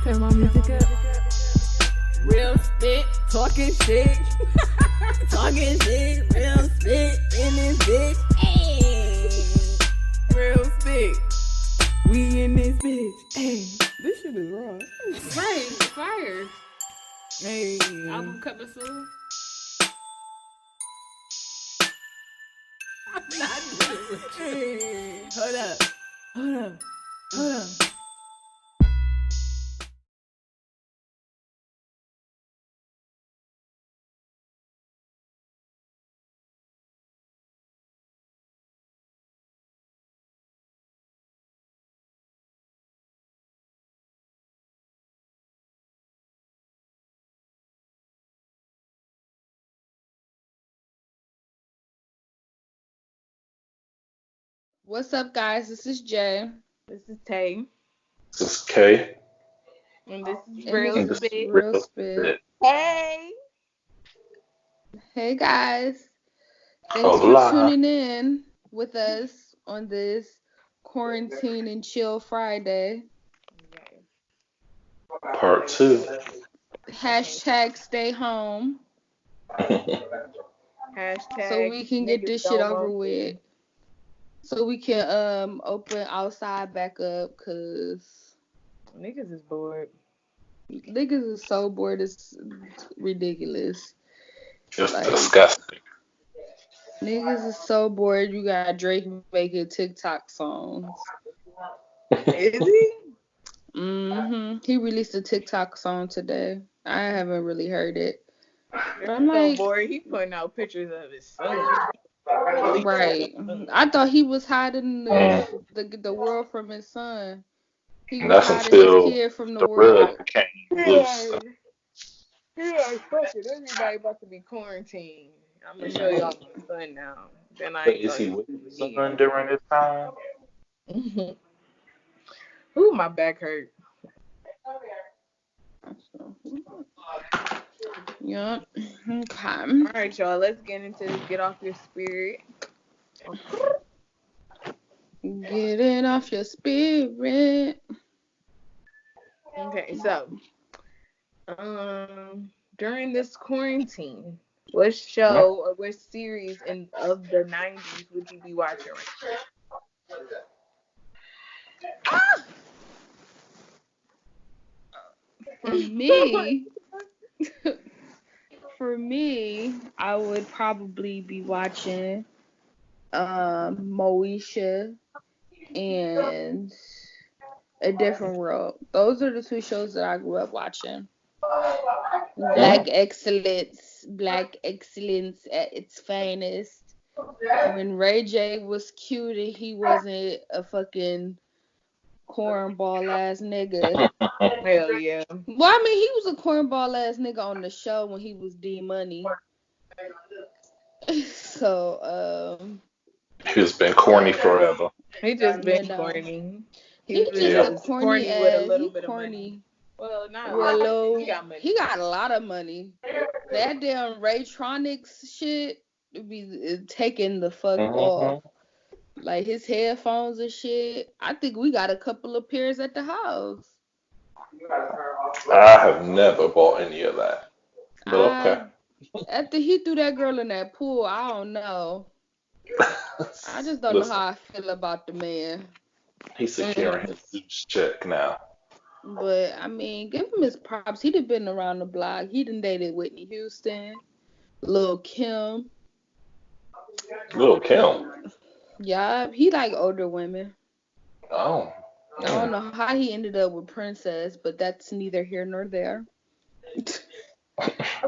Turn my music up. Real spit, talking shit. Talking shit, real spit in this bitch. Hey. Real spit. We in this bitch. Hey. This shit is wrong. Right, fire. Hey. Album coming soon. I'm not doing it with you. Hey. Hold up. Hold up. Hold up. What's up, guys? This is Jay. This is Tay. This is K. And this is And Real this And this is is Spit. Real Real Spit. Spit. Hey. Hey, guys. Thanks for Hola. tuning in with us on this quarantine and chill Friday. Part 2. Hashtag stay home so Hashtag we can get niggas this shit don't over want with. to. So we can open outside back up because Niggas is bored. niggas is so bored it's ridiculous. It's Like disgusting. niggas is so bored you got Drake making TikTok songs. Is he? He released a TikTok song today. I haven't really heard it. But I'm So like, bored. He putting out pictures of his son. right. I thought he was hiding Mm. the world from his son. He And was that's hiding his until kid from the the rug world. became He loose. like, he like, fuck it. Everybody about to be quarantined. I'm gonna show y'all Right. my son now. Then I But ain't is gonna he use with his him son during this time? again. Ooh, my back hurt. Yeah. Okay. All right, y'all. Let's get into this. Get off your spirit. Getting off your spirit. Okay, so during this quarantine, what show or what series of the '90s would you be watching right For me, I would probably be watching Moesha and A Different World. Those are the two shows that I grew up watching. Mm. Black excellence at its finest. When Ray J was cute and he wasn't a fucking cornball ass nigga. now? Hell yeah. Well, I mean, he was a cornball ass nigga on the show when he was D Money. So, He's been corny forever. He just you been know, corny. He he was just a Yeah. just corny corny with a ass. little He bit of money. corny Well, not a with a little. He little. got He money. got a lot of money. That damn Raytronics shit be taking the fuck off. Hmm. Like his headphones and shit. I think we got a couple of pairs at the house. I have never bought any of that. But okay. I After he threw that girl in that pool, I don't know. I just don't know Listen, how I feel about the man. he's securing Mm. his Zeus check now. But I mean, give him his props. He done been around the block. He done dated Whitney Houston, Lil Kim. Lil Kim. Yeah, he like older women. Oh. I don't know how he ended up with Princess, but that's neither here nor there.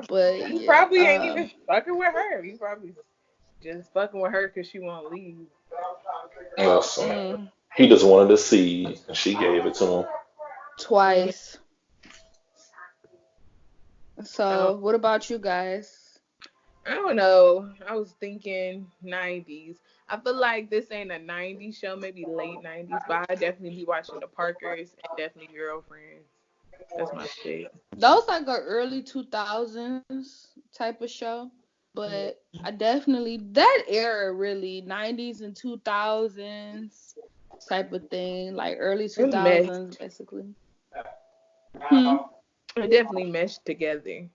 But He yeah, probably ain't even fucking with her. He probably just fucking with her because she won't leave. Listen, mm, he just wanted a seed, and she gave it to him. Mm. twice. Um, So, what about you guys? I don't know. I was thinking '90s. I feel like this ain't a '90s show, maybe late '90s, but I definitely be watching The Parkers and definitely Girlfriends. That's my shit. Those like a early 2000s type of show, Yeah. but I definitely that era really 90s and 2000s type of thing, like early It was messed. 2000s basically. Hmm. It definitely meshed together.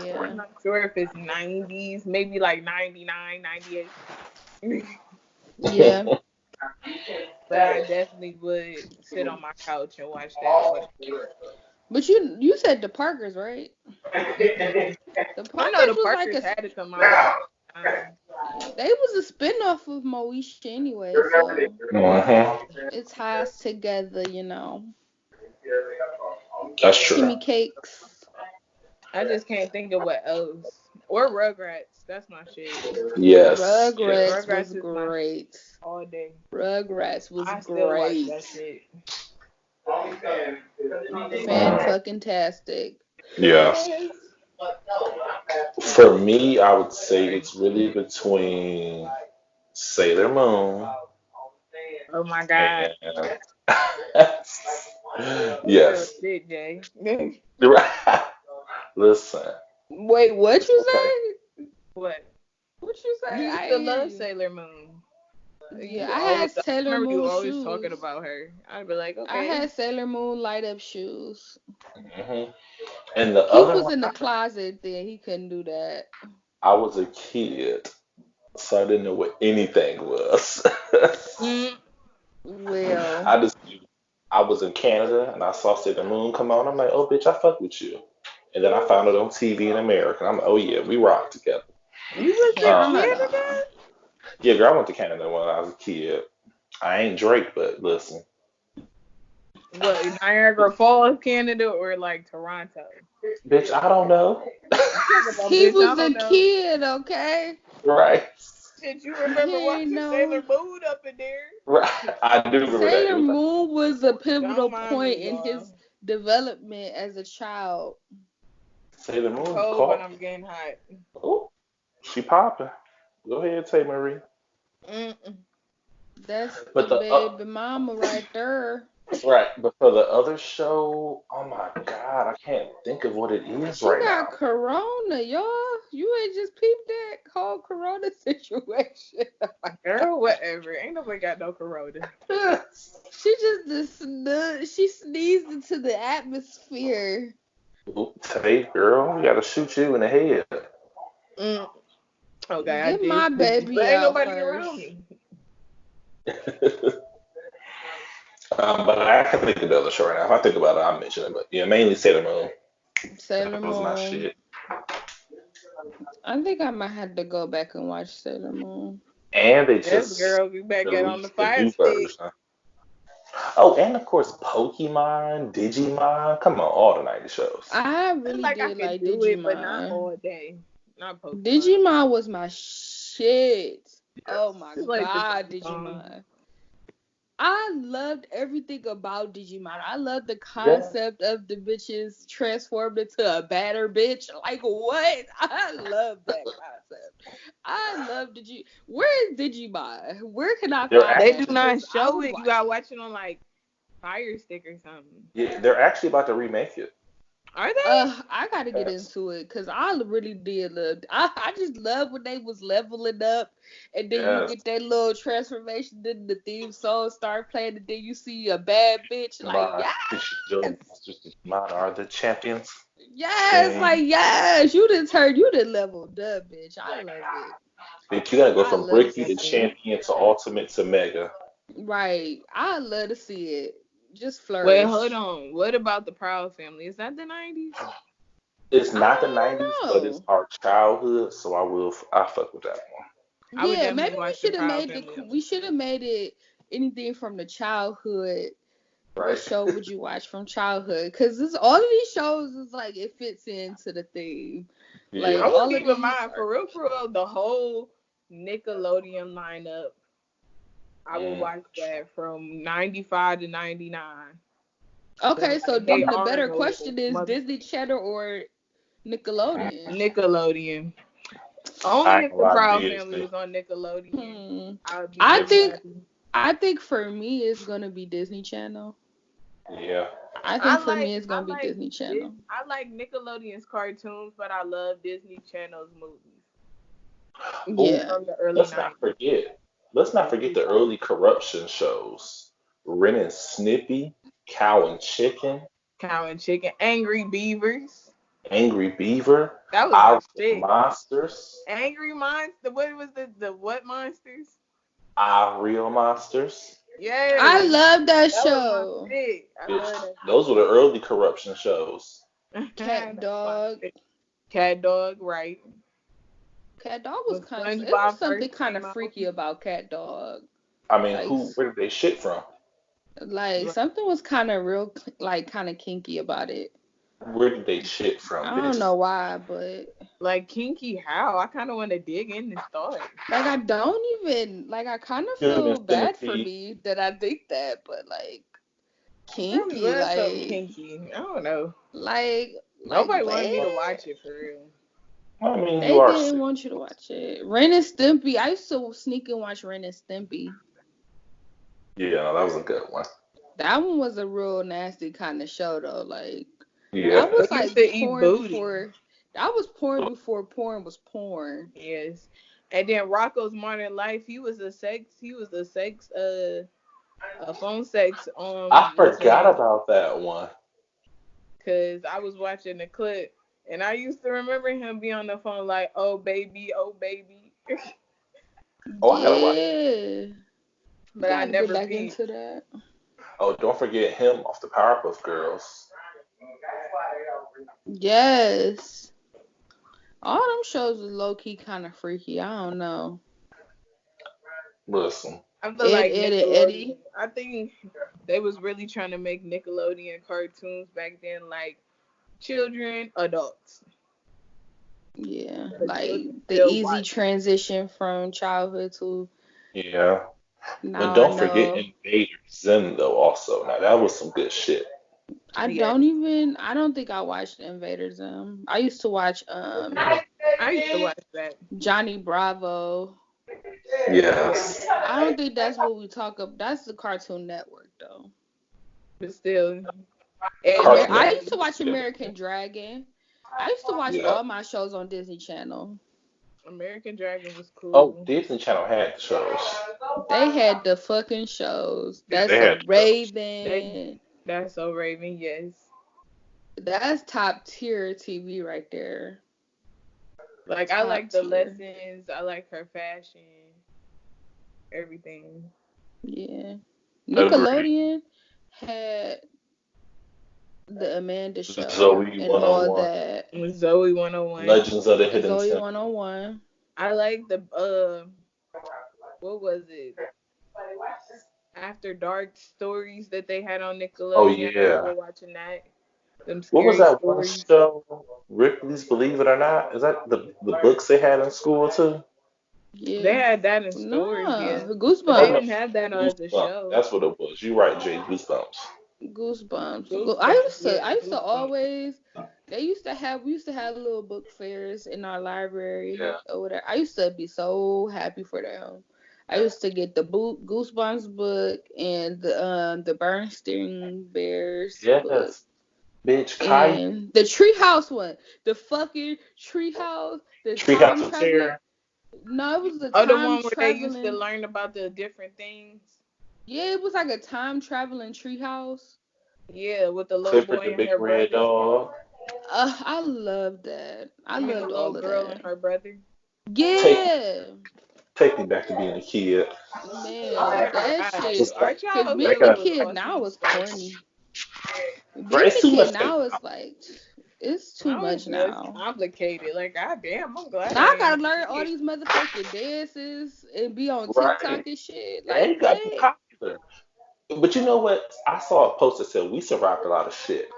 Yeah. I'm not sure if it's 90s, maybe like 99, 98. Yeah. But I definitely would sit on my couch and watch that all day. But you said the Parkers, right? The I know Parkers the was like Parkers a had to come out around the time. they was a spinoff of Moesha anyway, so Mhm. it ties together, you know. That's true. Kimmy Cakes. I just can't think of what else. Or Rugrats. That's my shit. Yes. Rugrats Yes. Rugrats was is my shit great. all day. Rugrats was I still watch great. that shit. Fan fucking tastic. Yeah. Yes. For me, I would say it's really between Sailor Moon Oh my god. and Real yes. shit, Jay. Listen. Wait, what you Okay. say? What? What you say? You used I to hear love you. Sailor Moon. Yeah, You I always, had I Sailor remember you Moon always talking shoes. about her. I'd be like, I okay. had Sailor Moon light up shoes. hmm And the He other was one, in the closet then. He couldn't do that. I was a kid, so I didn't know what anything was. Mm. Well, I just knew I was in Canada and I saw Sailor Moon come on. I'm like, oh, bitch, I fuck with you. And then I found it on TV in America. I'm like, oh, yeah, we rock together. You was in Canada? Canada. Yeah, girl, I went to Canada when I was a kid. I ain't Drake, but listen. What, Niagara Falls, Canada, or like Toronto? Bitch, I don't know. I'm talking about, He bitch, I was a don't know. kid, okay? Right. Shit, you He remember ain't watching know. Sailor Moon up in there? Right. I do remember that. It Sailor was like, Moon was a Don't pivotal mind me, point in y'all. his development as a child. Sailor I'm Moon cold, but caught. I'm getting hot. Oh, she popping. Go ahead, Tay Marie. Mm-mm. That's the But the baby mama right there. right, but for the other show, oh my God, I can't think of what it is She right got now. corona, y'all. You ain't just peeped that whole corona situation. Girl, whatever. Ain't nobody got no corona. She just she sneezed into the atmosphere. Ooh, Tay, girl, we gotta shoot you in the head. Mm. Okay, I Get did my sneeze, but baby ain't out nobody first. around me. But I can think of the other show right now. If I think about it, I'll mention it. But yeah, mainly Sailor Moon. Sailor That was my Moon. shit. I think I might have to go back and watch Sailor Moon. And they Yes, just girl, we back get on the released the fire new stick. version. Oh, and of course, Pokemon, Digimon. Come on, all the 90 shows. I I feel really like I did could like do it, but not Digimon. all day. Not Pokemon. Digimon was my shit. Oh Yes. my It's like the god, theme song. Digimon. I loved everything about Digimon. I loved the Yeah. concept of the bitches transformed into a badder bitch. Like what? I love that concept. I love Where is Digimon? Where can I They're find They that? do actually, not Because I show would it. You watch gotta it. watch it on like Fire Stick or something. yeah, they're actually about to remake it. Are they? I gotta get Yes. into it because I really did love. I just love when they was leveling up, and then you Yes. get that little transformation. Then the theme song start playing, and then you see a bad bitch. Like My yes, Digimon are the champions. yes, like Dang. yes. You done leveled up, bitch. I love it. Bitch, you gotta go I from love to Bricky to see it. champion to ultimate to mega. Right, I love to see it. Just Wait, hold flourish. on. What about the Proud Family? Is that the 90s? It's not the I 90s, don't but it's know. our childhood, so I fuck with that I would Yeah, maybe definitely watch the Proud Family on. we should have made it anything from the childhood. one. What Right. show would you watch from childhood? Because this all of these shows is like it fits into the theme. Like I Yeah. wouldn't all of even these mind are. for real, the whole Nickelodeon lineup. I would Mm. watch that from 95 to 99. Okay, so They then the are better those question is mother Disney Channel or Nickelodeon? Nickelodeon. Only I ain't if gonna the lie, Proud Family Disney. was on Nickelodeon, Hmm. I would be I really think happy. for me it's gonna be Disney Channel. Yeah. I I think for me like it's I gonna be like Disney Channel. I like Nickelodeon's cartoons, but I love Disney Channel's movies Oh, Yeah. from the early let's not 90s. forget. Let's not forget the early corruption shows. Ren and Snippy, Cow and Chicken. Cow and Chicken, Angry Beavers. Angry Beaver, That was Our my shit. Monsters, Angry Monster. What was the what monsters? Our Real Monsters. Yeah, I love that that was my show. shit. I Bitch, love those were the early corruption shows. that. Cat That was my Dog. shit. Cat Dog, right? Cat Dog was When kind of. It was SpongeBob something first kind came of out. freaky about Cat Dog. I mean, Like, where did they shit from? like something was kind of real, like kind of kinky about it. Where did they shit from, I bitch? don't know why, but Like kinky how? I kind of want to dig in this thought. like I don't even like. I kind of Human feel bad for centipede. me that I think that, but like Probably kinky, was something like kinky. I don't know. like Nobody wanted me to what? watch it for real. I mean, They you are didn't sick. want you to watch it. Ren and Stimpy. I used to sneak and watch Ren and Stimpy. Yeah, no, that was a good one. That one was a real nasty kind of show though. Like Yeah. that was They used like to eat porn booty. before. That was porn before porn was porn. Yes. And then Rocco's Modern Life, he was a phone sex I forgot about that one. because I was watching the clip and I used to remember him being on the phone like, oh baby. Oh, I gotta watch. Yeah. But I Gotta never get back beat. into that. Oh, don't forget him off the Powerpuff Girls. Yes. All them shows was low key kind of freaky. I don't know. Listen, I feel like Ed, Nickelodeon. Eddie. I think they was really trying to make Nickelodeon cartoons back then like children, adults. Yeah, But like children the still easy watch. transition from childhood to yeah. now. But don't I forget know. Invader Zim though. Also, now that was some good shit. I Yeah. don't think I watched Invader Zim. I used to watch I used to watch that. Johnny Bravo. Yes. I don't think that's what we talk about. That's the Cartoon Network though. But still. Cartoon I Network. used to watch American Dragon. I used to watch Yeah. all my shows on Disney Channel. American Dragon was cool. Oh, Disney Channel had the shows. They had the fucking shows. That's They a had shows. Raven. That's so Raven, yes. That's top tier TV right there. Like I Top like the tier. lessons. I like her fashion. Everything. Yeah. Agreed. Nickelodeon had the Amanda Show Zoe and all 101. that. With Zoe 101. Legends of the Hidden Zoe Temple. 101. I like the what was it? After Dark stories that they had on Nickelodeon. Oh, I yeah. remember watching that. Them What was scary that one stories. show? Ripley's Believe It or Not? Is that the books they had in school too? Yeah. They had that in stories, yeah. But they Goosebumps. didn't have that as a Goosebumps. show. That's what it was. You right, Jay. Goosebumps. Goosebumps. Goosebumps, I used to Goosebumps. always. We used to have little book fairs in our library Yeah. or whatever. I used to be so happy for them. I used to get the Goosebumps book and the Bernstein Bears book. Yes. Bitch, Kai. And the Treehouse one. The fucking Treehouse. The Treehouse time of traveling. Terror. No, it was the Oh, the time one where they traveling. used to learn about the different things. Yeah, it was like a time traveling treehouse. Yeah, with the little Clifford boy the and Big her Red brother. Dog. I love that. I mean, loved the all little of girl that. and her brother. Yeah, Take me back to being a kid. man, Oh, that shit. Just like- Cause childhood being a was kid awesome. now is corny. Being Right, it's a too kid much now is like, it's too Now much it's now. complicated. Like, goddamn, I'm glad. Now I gotta ain't learn a all kid. these motherfucking dances and be on Right. TikTok and shit. And Like, you got to be what? popular. But you know what? I saw a post that said we survived a lot of shit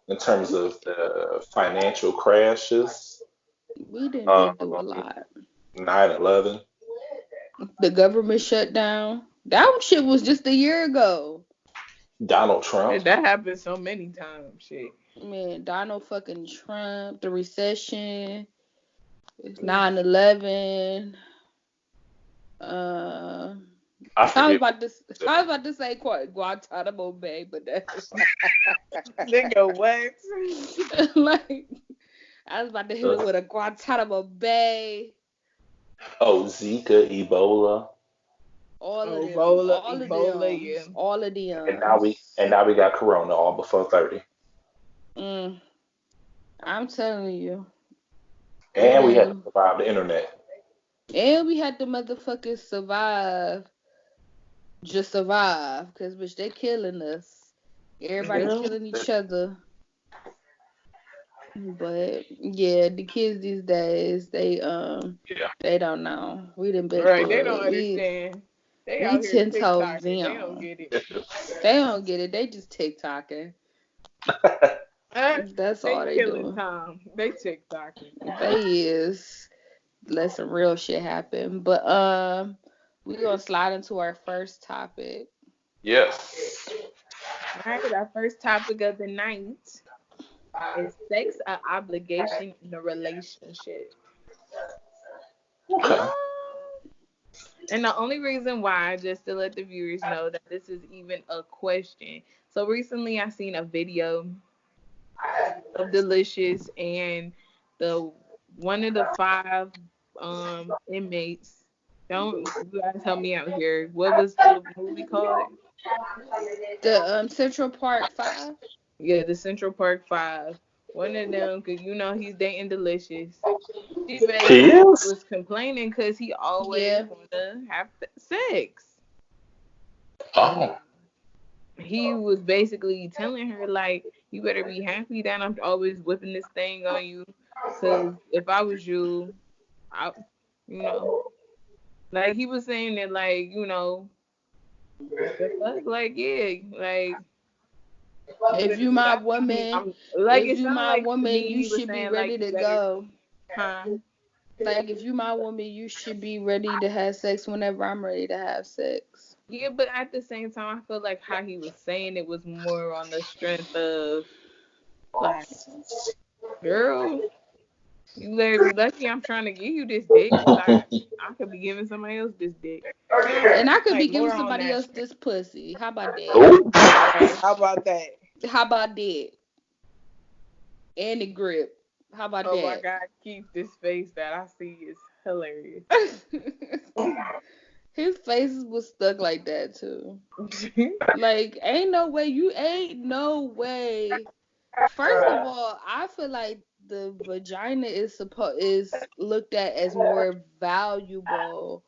in terms of the financial crashes, We didn't go through a lot. 9/11. The government shut down. That shit was just a year ago. Donald Trump. That happened so many times. Shit. Man, Donald fucking Trump, the recession, 9/11. I I was forget. about to say Guantanamo Bay, but that's Nigga, what? like I was about to hit it with a Guantanamo Bay. Oh, Zika, Ebola. All of them. Ebola, All of Ebola, them. yeah. All of And them. now we got Corona all before 30. Mm, I'm telling you. And we had to And survive the internet. we had to motherfuckers survive. Just survive. Because, bitch, they killing us. Everybody Yeah. killing each other. But yeah, the kids these days, Yeah. they don't know. We done been Right, they through don't it. understand. They We out here 10 toes TikToking. They don't down. get it. They don't get it. They just TikToking. That's They all they killing doing. time. They TikToking. They is let some real shit happen. But we gonna slide into our first topic. Yes. All right, our first topic of the night is sex an obligation in a relationship? Okay. And the only reason why, just to let the viewers know that this is even a question. So recently I seen a video of Delicious and the one of the five inmates. Don't you guys help me out here. What was the movie called? The Central Park 5. Yeah, the Central Park Five. One of them, cause you know he's dating Delicious. She He basically is? was complaining because he always Yeah. wanna have sex. Oh. He was basically telling her like, you better be happy that I'm always whipping this thing on you, cause if I was you, I, you know, like he was saying that like, the fuck, like yeah, like If you my woman, I'm like if it you sounded my like to woman, me you he was should be saying like ready you to better, go. huh? Like if you my woman, you should be ready to have sex whenever I'm ready to have sex. Yeah, but at the same time, I feel like how he was saying it was more on the strength of like, girl, you better be lucky I'm trying to give you this dick, cause I could be giving somebody else this dick. You know what I'm And I saying? could be Like giving more on somebody that else strength. this pussy. How about that? Ooh. Right, how about that? How about that? And the grip. How about Oh my that? God, Keith, this face that I see is hilarious. His face was stuck like that too. Like, ain't no way. First of all, I feel like the vagina is looked at as more valuable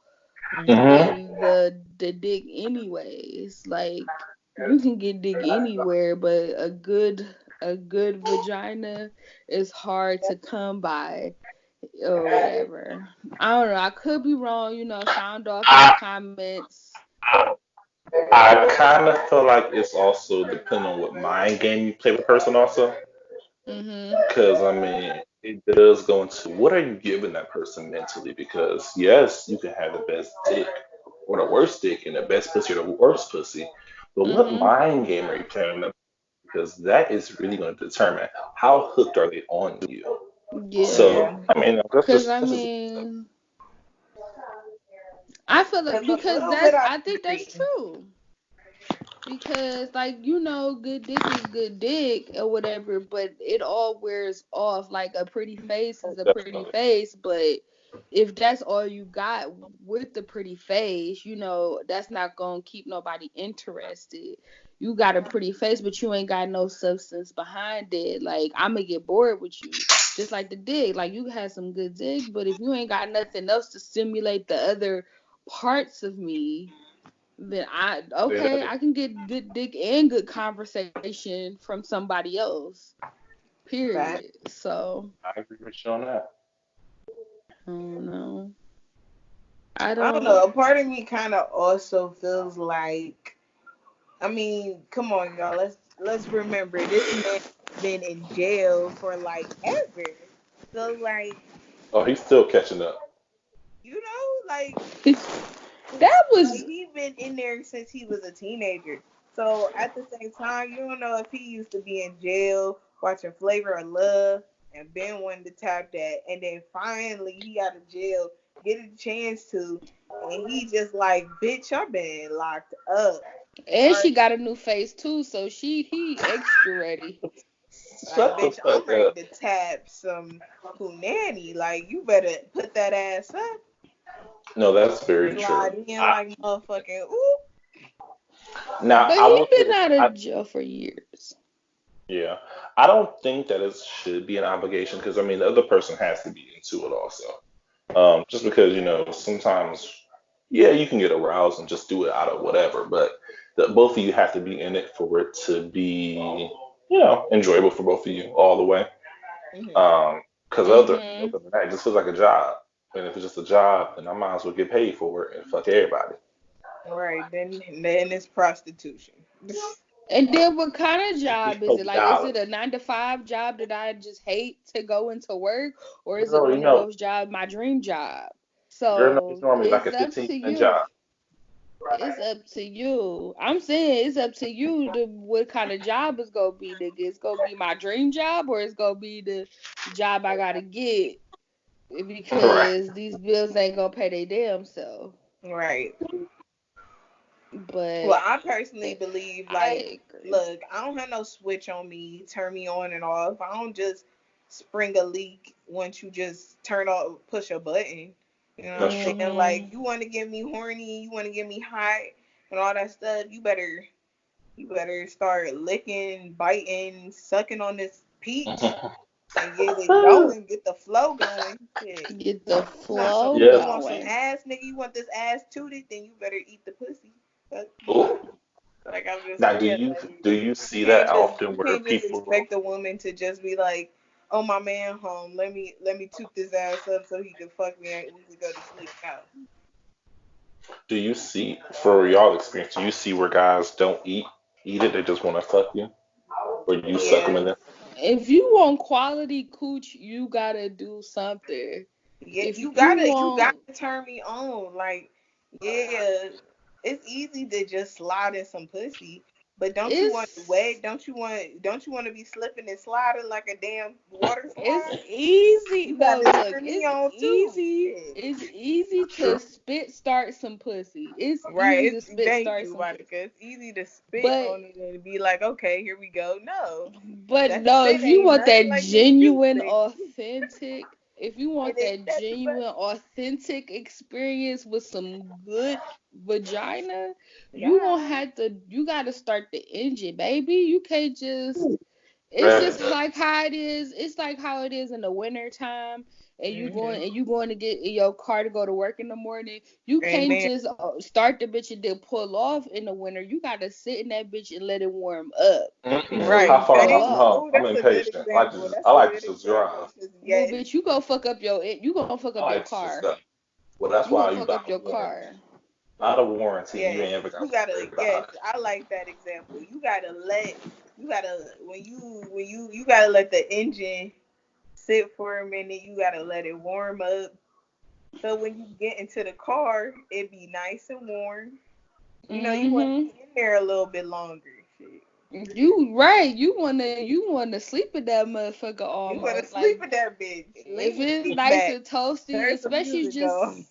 Mm-hmm. than the dick anyways. Like you can get dick anywhere, but a good vagina is hard to come by or whatever. I don't know. I could be wrong, sound off in the I, comments. I kind of feel like it's also depending on what mind game you play with the person also. Mhm. Because, I mean, it does go into what are you giving that person mentally? Because, yes, you can have the best dick or the worst dick and the best pussy or the worst pussy. But what Mhm. mind game are you playing with them? Because that is really going to determine how hooked are they on you. Yeah. Yeah. So, I mean, Cause I that's just mean, I feel like Cause a because little bit I I think that's agree. true. Because like good dick is good dick or whatever, but it all wears off. Like a pretty face is a pretty definitely. face, but if that's all you got with the pretty face, that's not gonna keep nobody interested. You got a pretty face, but you ain't got no substance behind it. Like I'm gonna get bored with you. Just like the dick, like you had some good dick, but if you ain't got nothing else to stimulate the other parts of me, then Yeah, I can get good dick and good conversation from somebody else. Fact. Period. So I agree with you on that. I don't know. I I don't don't. know. A part of me kind of also feels like, I mean, come on, y'all. Let's remember this man been in jail for like ever. So like, Oh, he's still catching up. like That was he been in there since he was a teenager. So at the same time, you don't know if he used to be in jail watching Flavor of Love and Ben wanted to tap that, and then finally he out of jail, get a chance to, and he just like, bitch, I've been locked up. and All she right, got a new face too, so he extra ready. like Shut the bitch, I'm fuck ready up. to tap some punani. Like you better put that ass up. No, that's very Slide true. in like motherfucking ooh. Now, But I he will been say, out of jail for years. yeah, I don't think that it should be an obligation because I mean the other person has to be into it also. Just because sometimes, yeah, you can get aroused and just do it out of whatever, but both of you have to be in it for it to be, enjoyable for both of you all the way. Mm-hmm. Because Mhm. other than that, it just feels like a job. And if it's just a job, then I might as well get paid for it and fuck everybody. Right. Then it's prostitution. And then what kind of job is No it? Like, is it a dollars. 9 to 5 job that I just hate to go into work, or is it Girl, one of those jobs, my dream job? girl, no, it's So normally like a it's up 15 to minute you. job. It's up to you. I'm saying it's up to you to what kind of job it's gonna be, nigga. It's gonna be my dream job, or it's gonna be the job I gotta get Right. because these bills ain't gonna pay their damn self. Right. Well, But I personally believe, like, I agree. look, I don't have no switch on me, turn me on and off. I don't just spring a leak once you just turn off, push a button. You know what That's I'm true. saying? Like, Mhm. you want to get me horny, you want to get me hot, and all that stuff. You better start licking, biting, sucking on this peach and get it going, get the flow going. Shit. Get the You flow Yes. want some going. ass, nigga? You want this ass tooted? Then you better eat the pussy. Ooh. Like I'm just Now, do saying, you like do you you see that can't just often you where can't just people expect a woman to just be like, oh my man home, let me toot this ass up so he can fuck me and we can go to sleep now. do you see for y'all experience? Do you see where guys don't eat it? They just want to fuck you, or you suck them in Yeah, there? If you want quality cooch, you gotta do something. yeah, If you you gotta want, turn me on. Like, yeah, it's easy to just slide in some pussy, but don't you want to it's wait? Don't you want to be slipping and sliding like a damn water it's slide? easy. You No, gotta look, turn me on too. Shit. It's easy That's to true. spit start some pussy. It's Right. easy to spit Thank start you, some pussy. Monica. It's easy to spit But on it and be like, okay, here we go. No, But that no, spit if you ain't want nothing that like them juice, genuine, baby. authentic, if you It want ain't that nothing but. genuine, authentic experience with some good vagina, Yeah. you gotta start the engine, baby. You can't just, it's Rev it just up. like how it is. It's like how it is in the winter time, and Hmm. you going to get in your car to go to work in the morning. You can't Amen. just start the bitch and then pull off in the winter. You gotta sit in that bitch and let it warm up before Mm-mm. How you Right. far That pull am I is. from off. home? Oh, I'm that's a good impatient. example. That's I a like good to just example. drive. 'Cause Well, yes, bitch, you gonna fuck I up your like to just car. go. Well, that's You why gonna you fuck buy up a your warranty. car. Out of warranty, you yes, ain't ever got you to gotta. worry Yes, about it. I like that example. You gotta let. You gotta when you gotta let the engine sit for a minute. You gotta let it warm up. So when you get into the car, it be nice and warm. You want to Mm-hmm. be in there a little bit longer. Shit. You right. You wanna sleep in that motherfucker You want to almost. Like, sleep in that bitch. if Lean your it's seat nice back. and toasty, Turn some especially music just, on.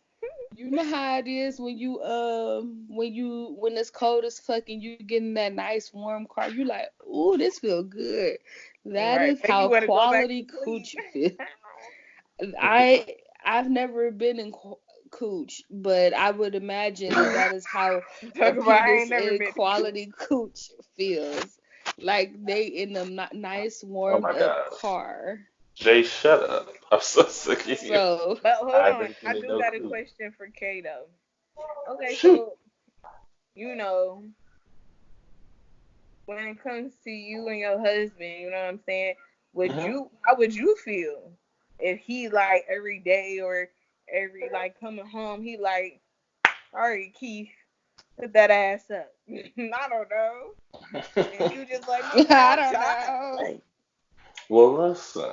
you know how it is when it's cold as fuck and you get in that nice warm car, you like, ooh, this feel good. That Right. is Make you how want to go back to quality sleep. coochie feel. I've never been in cooch, but I would imagine that is how a Talk about I penis ain't never in been to cool. quality cooch feels. Like they in a nice Oh warmed my up gosh. car. Jay, shut up. I'm so sick of you. So But hold I've on. been I getting do no got a clue. question for Kato. Okay, Shoot. so, you know, when it comes to you and your husband, you know what I'm saying? Hmm. How would you feel if he like every day or every like coming home, he like, all right, Keith, put that ass up. I don't know. And you just like, man, I I'm don't know. tired. Well, listen,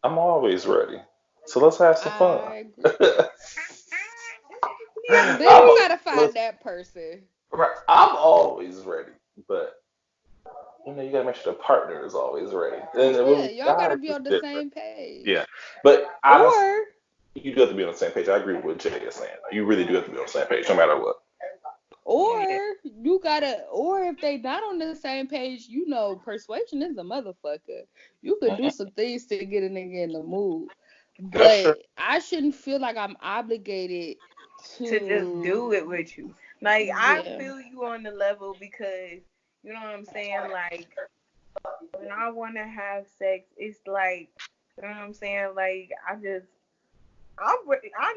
I'm always ready. So let's have some fun. I agree. Yeah, Then but you I'm, gotta find listen, that person. I'm always ready, but you gotta make sure the partner is always ready. And Yeah, with y'all gotta guys, be it's on the different. same Yeah, page. but honestly, Or you do have to be on the same page. I agree with what Jay is saying. You really do have to be on the same page, no matter what. yeah, or if they not on the same page, persuasion is a motherfucker. You could do Mhm. some things to get a nigga in the mood. That's But true. I shouldn't feel like I'm obligated. to just do it with you. Like, I Yeah. feel you on the level because, you know what I'm saying? Like, when I want to have sex, it's like, you know what I'm saying? Like, I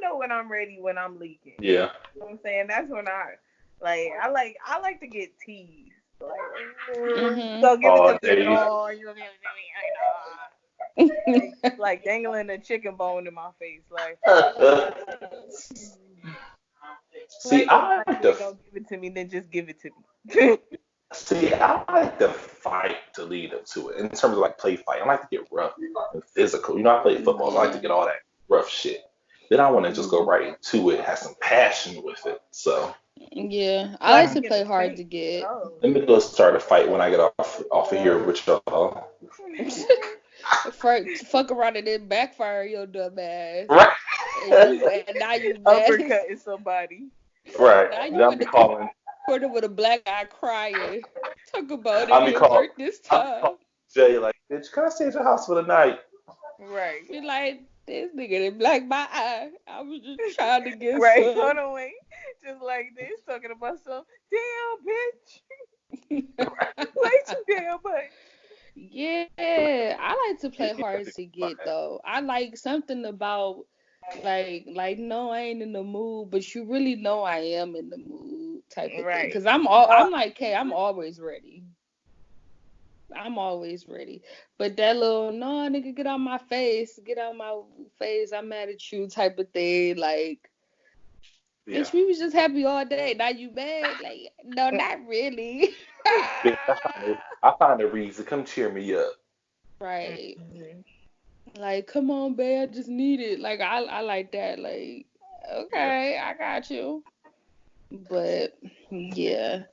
know when I'm ready when I'm leaking. Yeah. You know what I'm saying? That's when I like to get teased. Like, Mhm. so give Oh, it to me. Dave. Oh, you give it to me. Like dangling a chicken bone in my face. Like, See, I like to don't give it to me, then just give it to me. I like to fight to lead up to it in terms of like play fight. I like to get rough and physical. You know, I play football, so I like to get all that rough shit. Then I want to just go right into it, have some passion with it. So Yeah, I like to Get play the hard thing. to get. Oh. let me go start a fight when I get off of here with y'all. Fuck around and then backfire your dumb ass. Right. And now you mad. Uppercutting somebody. Right. Now Then you I'll in be the calling. corner with a black eye crying. Talk about I'll it be didn't calling. work this I'll be time. calling Jay like, bitch, can I stay at your house for the night? Right. Be like, this nigga didn't black my eye. I was just trying to get Right. some. Hold on, wait. Just like this, talking about some damn bitch. Play too damn much. Yeah, I like to play hard to get though. I like something about like no, I ain't in the mood, but you really know I am in the mood type of thing. Right. Cause I'm like, hey, I'm always ready. I'm always ready. But that little no nigga get out my face, I'm mad at you type of thing, like. Yeah. Bitch, we was just happy all day. Now you mad? Like, no, not really. Bitch, I find a reason. Come cheer me up. Right. Mm-hmm. Like, come on, babe, I just need it. Like, I like that. Like, okay, I got you. But yeah,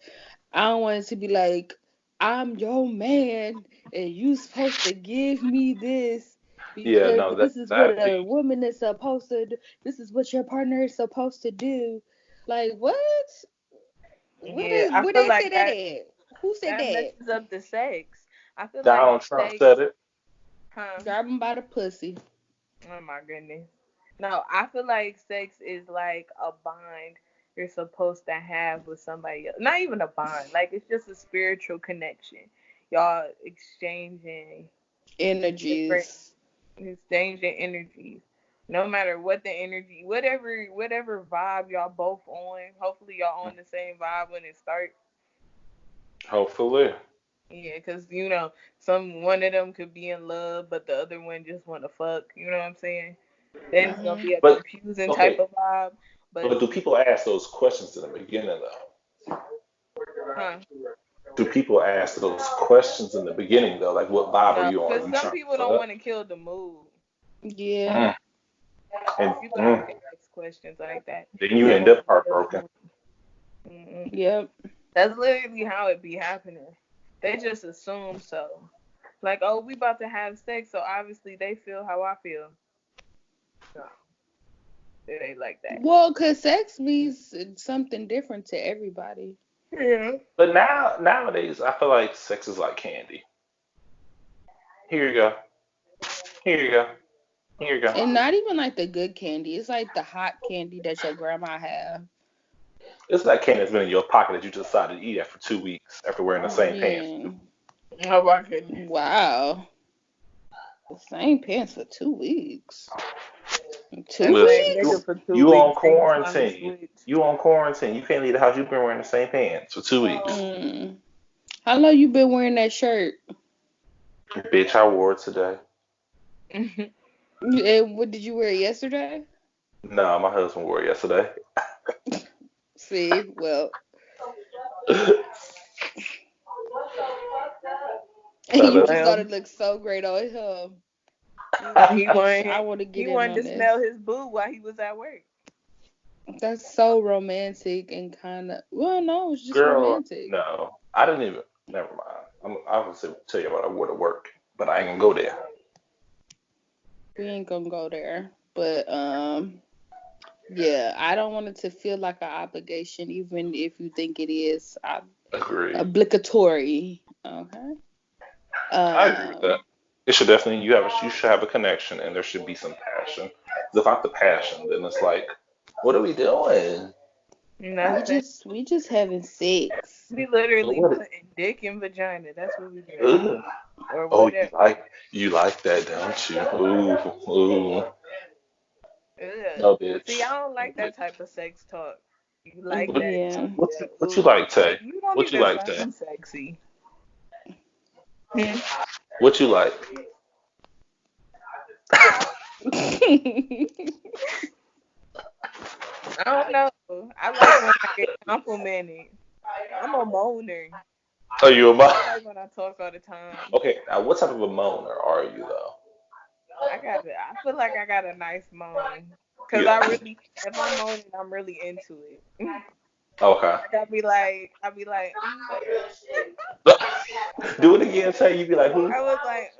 I don't want it to be like, I'm your man and you supposed to give me this Yeah, because no, this is what a woman is supposed to do. This is what your partner is supposed to do. Like, what? Yeah, I Where feel they like say that at? Who said that that? messes up the sex. I feel Donald like Trump sex, said it. huh? Grab him by the pussy. Oh my goodness. No, I feel like sex is like a bond you're supposed to have with somebody else. Not even a bond. Like it's just a spiritual connection. Y'all exchanging different Energies. energies. No matter what the energy, whatever vibe y'all both on. Hopefully y'all on the same vibe when it starts. Hopefully. Yeah, cause one of them could be in love, but the other one just want to fuck. You know what I'm saying? Then it's gonna be a But confusing type okay, of vibe. but But do people ask those questions in the beginning though? huh? Do people ask those questions in the beginning though? Like, what vibe are No, you on? Are because you some trying people to don't fuck? want to kill the mood. Yeah. And People don't ask questions like that. then you They end don't up wanna kill the heartbroken. mood. Mm-mm. Yep. That's literally how it be happening. They just assume so. Like, oh, we about to have sex, so obviously they feel how I feel. No, it ain't like that. Well, cause sex means something different to everybody. Yeah. But nowadays, I feel like sex is like candy. Here you go. Here you go. Here you go. And not even like the good candy. It's like the hot candy that your grandma have. It's like candy that's been in your pocket that you decided to eat after 2 weeks after wearing the same pants. Yeah. Oh my goodness. Wow. The same pants for 2 weeks. Two That same Listen, weeks? nigga for 2 you on weeks ain't trying to quarantine. switch. You on quarantine. You can't leave the house. You've been wearing the same pants for 2 weeks. Mm. How long you been wearing that shirt? Bitch, I wore it today. And what did you wear yesterday? No, my husband wore it yesterday. See, well, you just thought it looked so great on him. He I want to get in wanted on to this. smell his boo while he was at work. That's so romantic and kind of, well, no, it's just Girl, romantic. no, I didn't even. Never mind. I was going to tell you what I wore to work, but I ain't gonna go there. We ain't gonna go there, but yeah, I don't want it to feel like an obligation, even if you think it is Agreed. obligatory. Okay. I agree with that. It should definitely you should have a connection, and there should be some passion. 'Cause if not the passion, then it's like What are we doing? Nothing. We just having sex. We literally What? putting dick in vagina. That's what we doing. Ugh. Or Oh, whatever. you like that, don't you? Ooh, ooh. Ugh. No, See, I bitch. don't like that type of sex talk. You like that? Yeah. What you Ooh. like, Tay? Like, you don't What you even like, Tay? sound sexy. Hmm. What you like? I don't know. I like when I get complimented. I'm a moaner. Are you about? I like when I talk all the time. Okay, now what type of a moaner are you though? I feel like I got a nice moan. Cause You I really, if I'm moaning, I'm really into it. okay? Like I'll be like, Do it again, Tay. You be like who? I was like,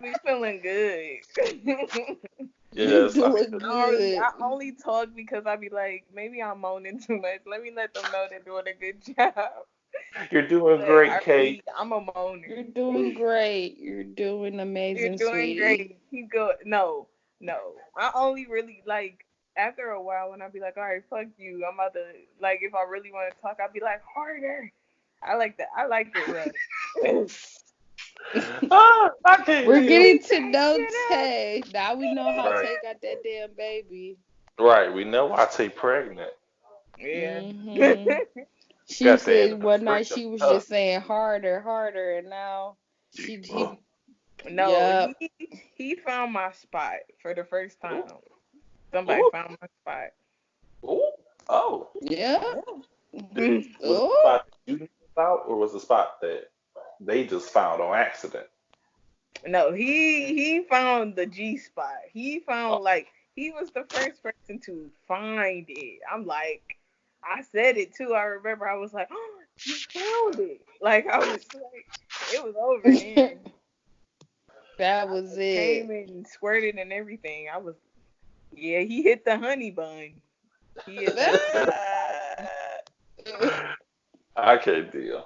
be feeling good. You Yes, I doing good. I only talk because I be like, maybe I'm moaning too much. Let me let them know they're doing a good job. you're doing But great, Kate. I'm a moaner. You're doing great. You're doing You're amazing, doing sweetie. great. Keep going. No, no. I only really like after a while when I be like, all right, fuck you. I'm about to like if I really want to talk, I'll be like harder. I like that. I like it rough. I can't We're deal. getting Beat to that know shit up. Tay. Now we know how Right, Tay got that damn baby. right. We know why Tay pregnant. Yeah. Hmm She Got the said one anniversary night she was up. just saying harder, harder, and now he, No, yup. he found my spot for the first Ooh, time. Somebody ooh, found my spot. ooh. Oh, Yeah. was it the Oh. spot that you knew about, or was it the spot that they just found on accident? No, he found the G spot. He found like he was the first person to find it. I'm like, I said it too. I remember I was like, oh, you found it. Like I was like, it was over then. That I was like, came it. and squirted and everything. I was, yeah, he hit the honey bun. He hit the honey bun. I can't deal.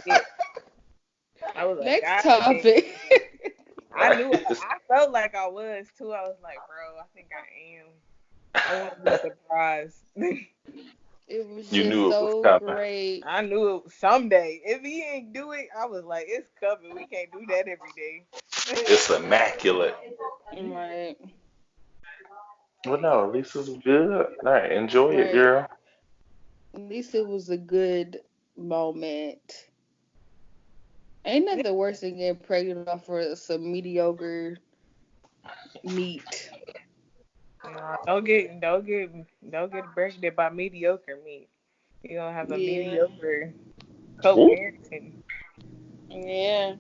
Yeah. I was like, Next God damn. topic. I Right. knew I felt like I was too. I was like, bro, I think I am. I want to be surprised. It was You just knew it was so coming. great. I knew it someday. If he ain't do it, I was like, it's coming. We can't do that every day. It's immaculate. Right. Well, no, at least it's good. All right, enjoy it, Right. girl. At least it was a good moment. Ain't nothing worse than getting pregnant off for some mediocre meat. Nah, don't get pregnant by mediocre meat. You gonna have a Yeah. mediocre Ooh. co-parenting. Yeah.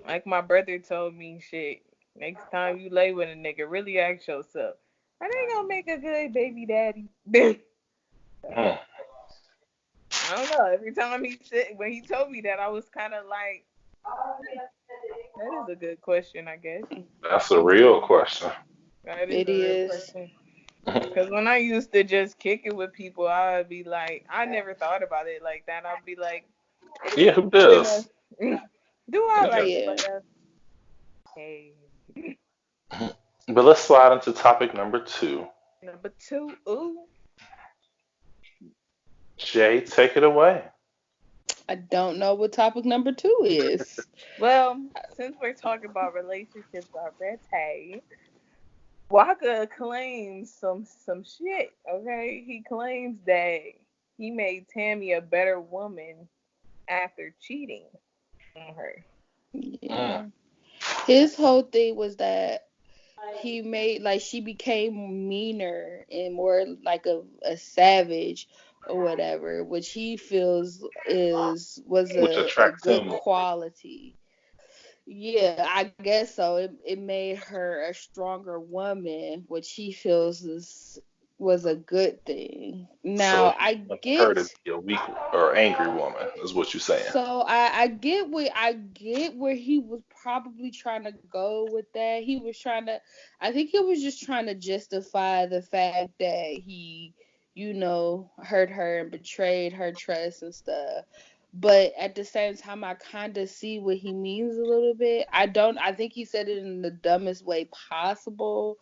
Like my brother told me, shit. Next time you lay with a nigga, really ask yourself, are they gonna make a good baby daddy? Mm, I don't know. Every time he said when he told me that, I was kind of like, that is a good question, I guess. that's a real question. That is It a real is. question. Because when I used to just kick it with people, I'd be like, I never thought about it like that. I'd be like, is Yeah, he who good enough? does? Do I Yeah. like Yeah. somebody else? Hey. But let's slide into topic number two. Number two, ooh. Jay, take it away. I don't know what topic number 2 is. Well, since we're talking about relationships already, Waka claims some shit. Okay, he claims that he made Tammy a better woman after cheating on her. Mm, Yeah. His whole thing was that he made like she became meaner and more like a savage or whatever, which he feels was which a attracts good him. quality. Yeah, I guess so. It made her a stronger woman, which he feels was a good thing. So Now he I wanted her get to be a weak or angry woman, is what you're saying. so I get where he was probably trying to go with that. He was trying to I think he was just trying to justify the fact that he, hurt her and betrayed her trust and stuff. but at the same time, I kind of see what he means a little bit. I think he said it in the dumbest way possible.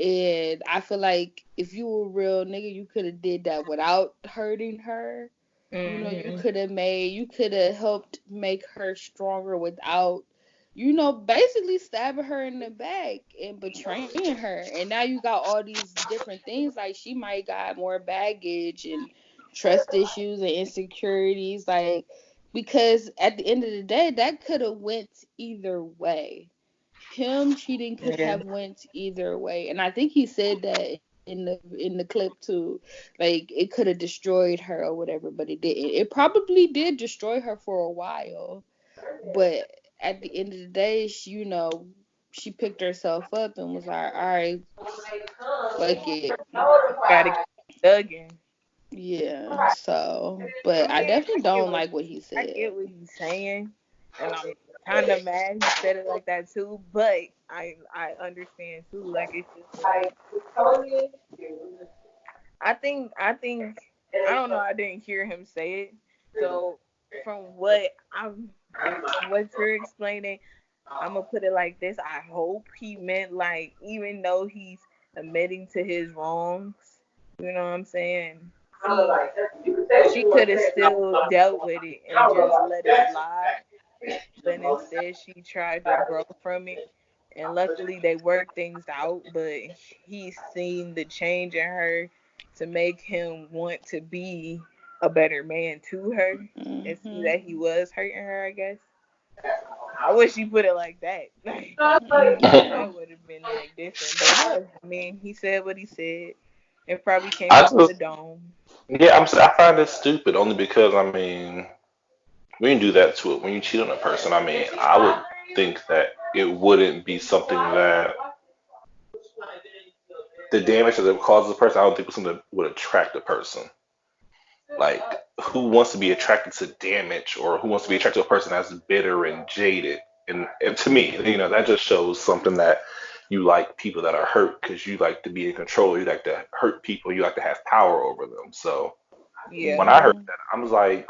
And I feel like if you were a real nigga, you could have did that without hurting her. You know, you could have helped make her stronger without, basically stabbing her in the back and betraying her. And now you got all these different things. Like, she might got more baggage and trust issues and insecurities. Like, because at the end of the day, that could have went either way. Him cheating could have went either way. And I think he said that in the clip too. Like, it could have destroyed her or whatever, but it didn't. It probably did destroy her for a while, but at the end of the day, she picked herself up and was like, all right, fuck it. Gotta get dug in. Yeah, so, but I definitely don't like what he said. I get what he's saying, and I'm kind of mad he said it like that too, but I understand too. Like, it's just like, I think I don't know. I didn't hear him say it, so from what you're explaining, I'm gonna put it like this. I hope he meant, like, even though he's admitting to his wrongs, you know what I'm saying? She could have still dealt with it and just let it slide, but instead she tried to grow from it. And luckily they worked things out, but he's seen the change in her to make him want to be a better man to her, and see that he was hurting her, I guess. I wish he put it like that. That would have been like different. But I mean, he said what he said. It probably came from the dome. Yeah, I find it stupid only because, I mean, when you do that to it, when you cheat on a person, I mean, I would think that it wouldn't be something that the damage that it causes a person, I don't think was something that would attract a person. Like, who wants to be attracted to damage, or who wants to be attracted to a person that's bitter and jaded? And to me, that just shows something that you like people that are hurt because you like to be in control. You like to hurt people. You like to have power over them. So when I heard that, I was like,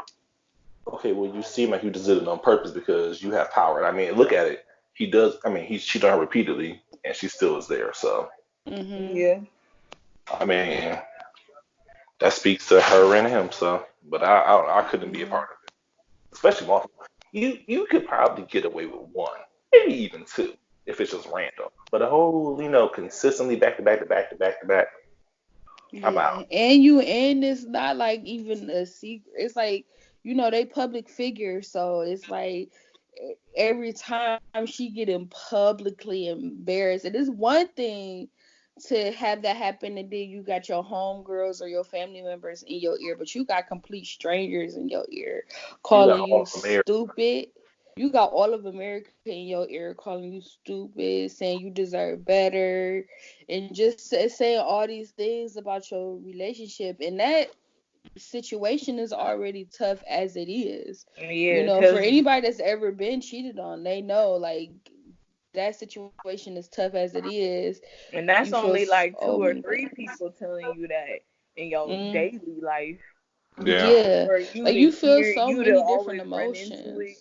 okay, well, you seem like you just did it on purpose because you have power. And I mean, look at it. He does. I mean, he's cheated on her repeatedly, and she still is there. So yeah, I mean, that speaks to her and him. So, but I couldn't be a part of it, especially multiple. You could probably get away with one, maybe even two, if it's just random. But a whole, consistently back to back to back to back to back. I'm out. And it's not like even a secret. It's like, they public figures, so it's like every time she getting publicly embarrassed. And it's one thing to have that happen, and then you got your homegirls or your family members in your ear, but you got complete strangers in your ear calling you stupid. You got all of America in your ear calling you stupid, saying you deserve better, and just saying all these things about your relationship. And that situation is already tough as it is. Yeah, for anybody that's ever been cheated on, they know, like, that situation is tough as it is. And that's only like 2 or 3 people telling you that in your daily life. Yeah. Like, you feel so many different emotions.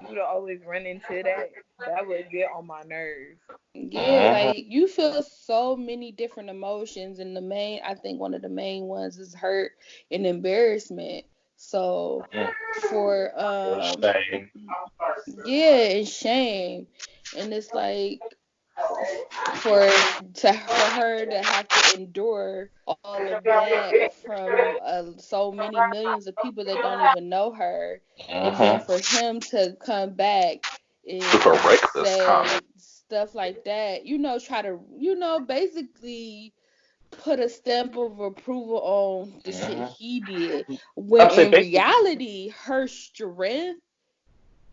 You to always run into that. That would get on my nerves. Yeah, like, you feel so many different emotions, and I think one of the main ones is hurt and embarrassment. So for shame. Yeah, and shame. And it's like, for her to have to endure all of that from so many millions of people that don't even know her, and then for him to come back and say stuff like that, try to, basically put a stamp of approval on the shit he did, when in reality, her strength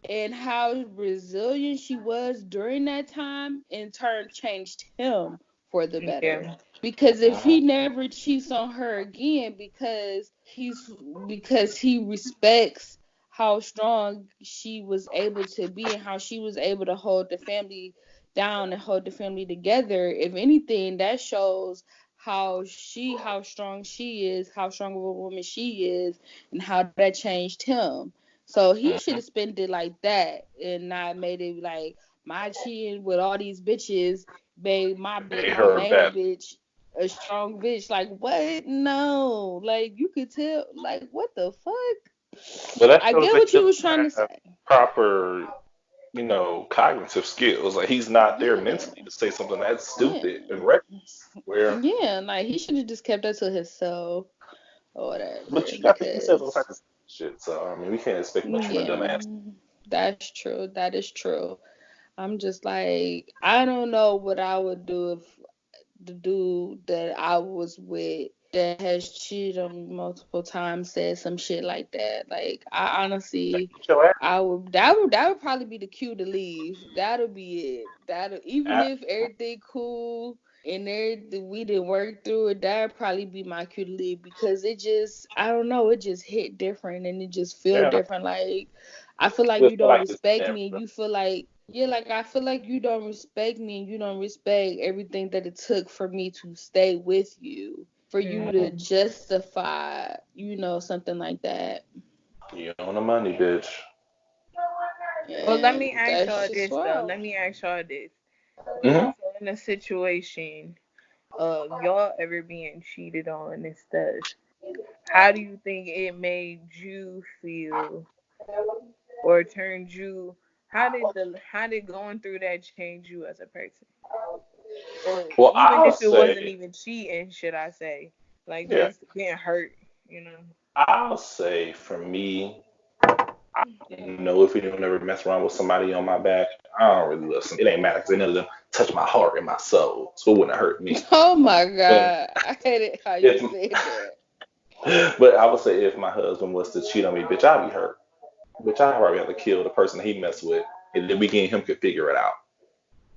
and how resilient she was during that time, in turn, changed him for the better. Yeah. Because if he never cheats on her again, because he respects how strong she was able to be and how she was able to hold the family down and hold the family together, if anything, that shows how strong she is, how strong of a woman she is, and how that changed him. So he should have spent it like that and not made it like my cheating with all these bitches made my Made my her main bad. bitch a strong bitch. Like what? No. Like you could tell. Like what the fuck? But that I shows get that what he you was trying doesn't to have say. proper, cognitive skills. Like he's not there Yeah. mentally to say something that's Yeah. stupid and reckless. Where, Yeah. Like he should have just kept that to himself or but whatever. he says all Because types of shit. So I mean, we can't expect much from a yeah, dumbass. that's true. That is true. I'm just like I don't know what I would do if the dude that I was with that has cheated on me multiple times said some shit like that. Like I honestly, Get your that would probably be the cue to leave. That'll be it. That'll even ass. if everything cool and everything we didn't work through it, that'd probably be my cue to leave because it just I don't know, it just hit different and it just feel Yeah, different. Like I feel like we you feel don't like it's respect never. me and you feel like yeah, like I feel like you don't respect me and you don't respect everything that it took for me to stay with you, for you to Mm. justify, something like that. You on the money, bitch. Well, let me And ask that's y'all just this though. wild. Let me ask y'all this. Hmm. So in a situation of y'all ever being cheated on and stuff, how do you think it made you feel or turned you? How did going through that change you as a person? Or Well, even I'll if it wasn't say, even cheating, should I say, like yeah, just getting hurt, you know? I'll say for me, I don't know if you don't ever mess around with somebody on my back. I don't really listen. It ain't matter because none of them touch my heart and my soul, so it wouldn't hurt me. Oh my But god, I hate it how you if, said that. but I would say if my husband was to cheat on me, bitch, I'd be hurt. Bitch, I'd probably have to kill the person he messed with, and then me and him could figure it out.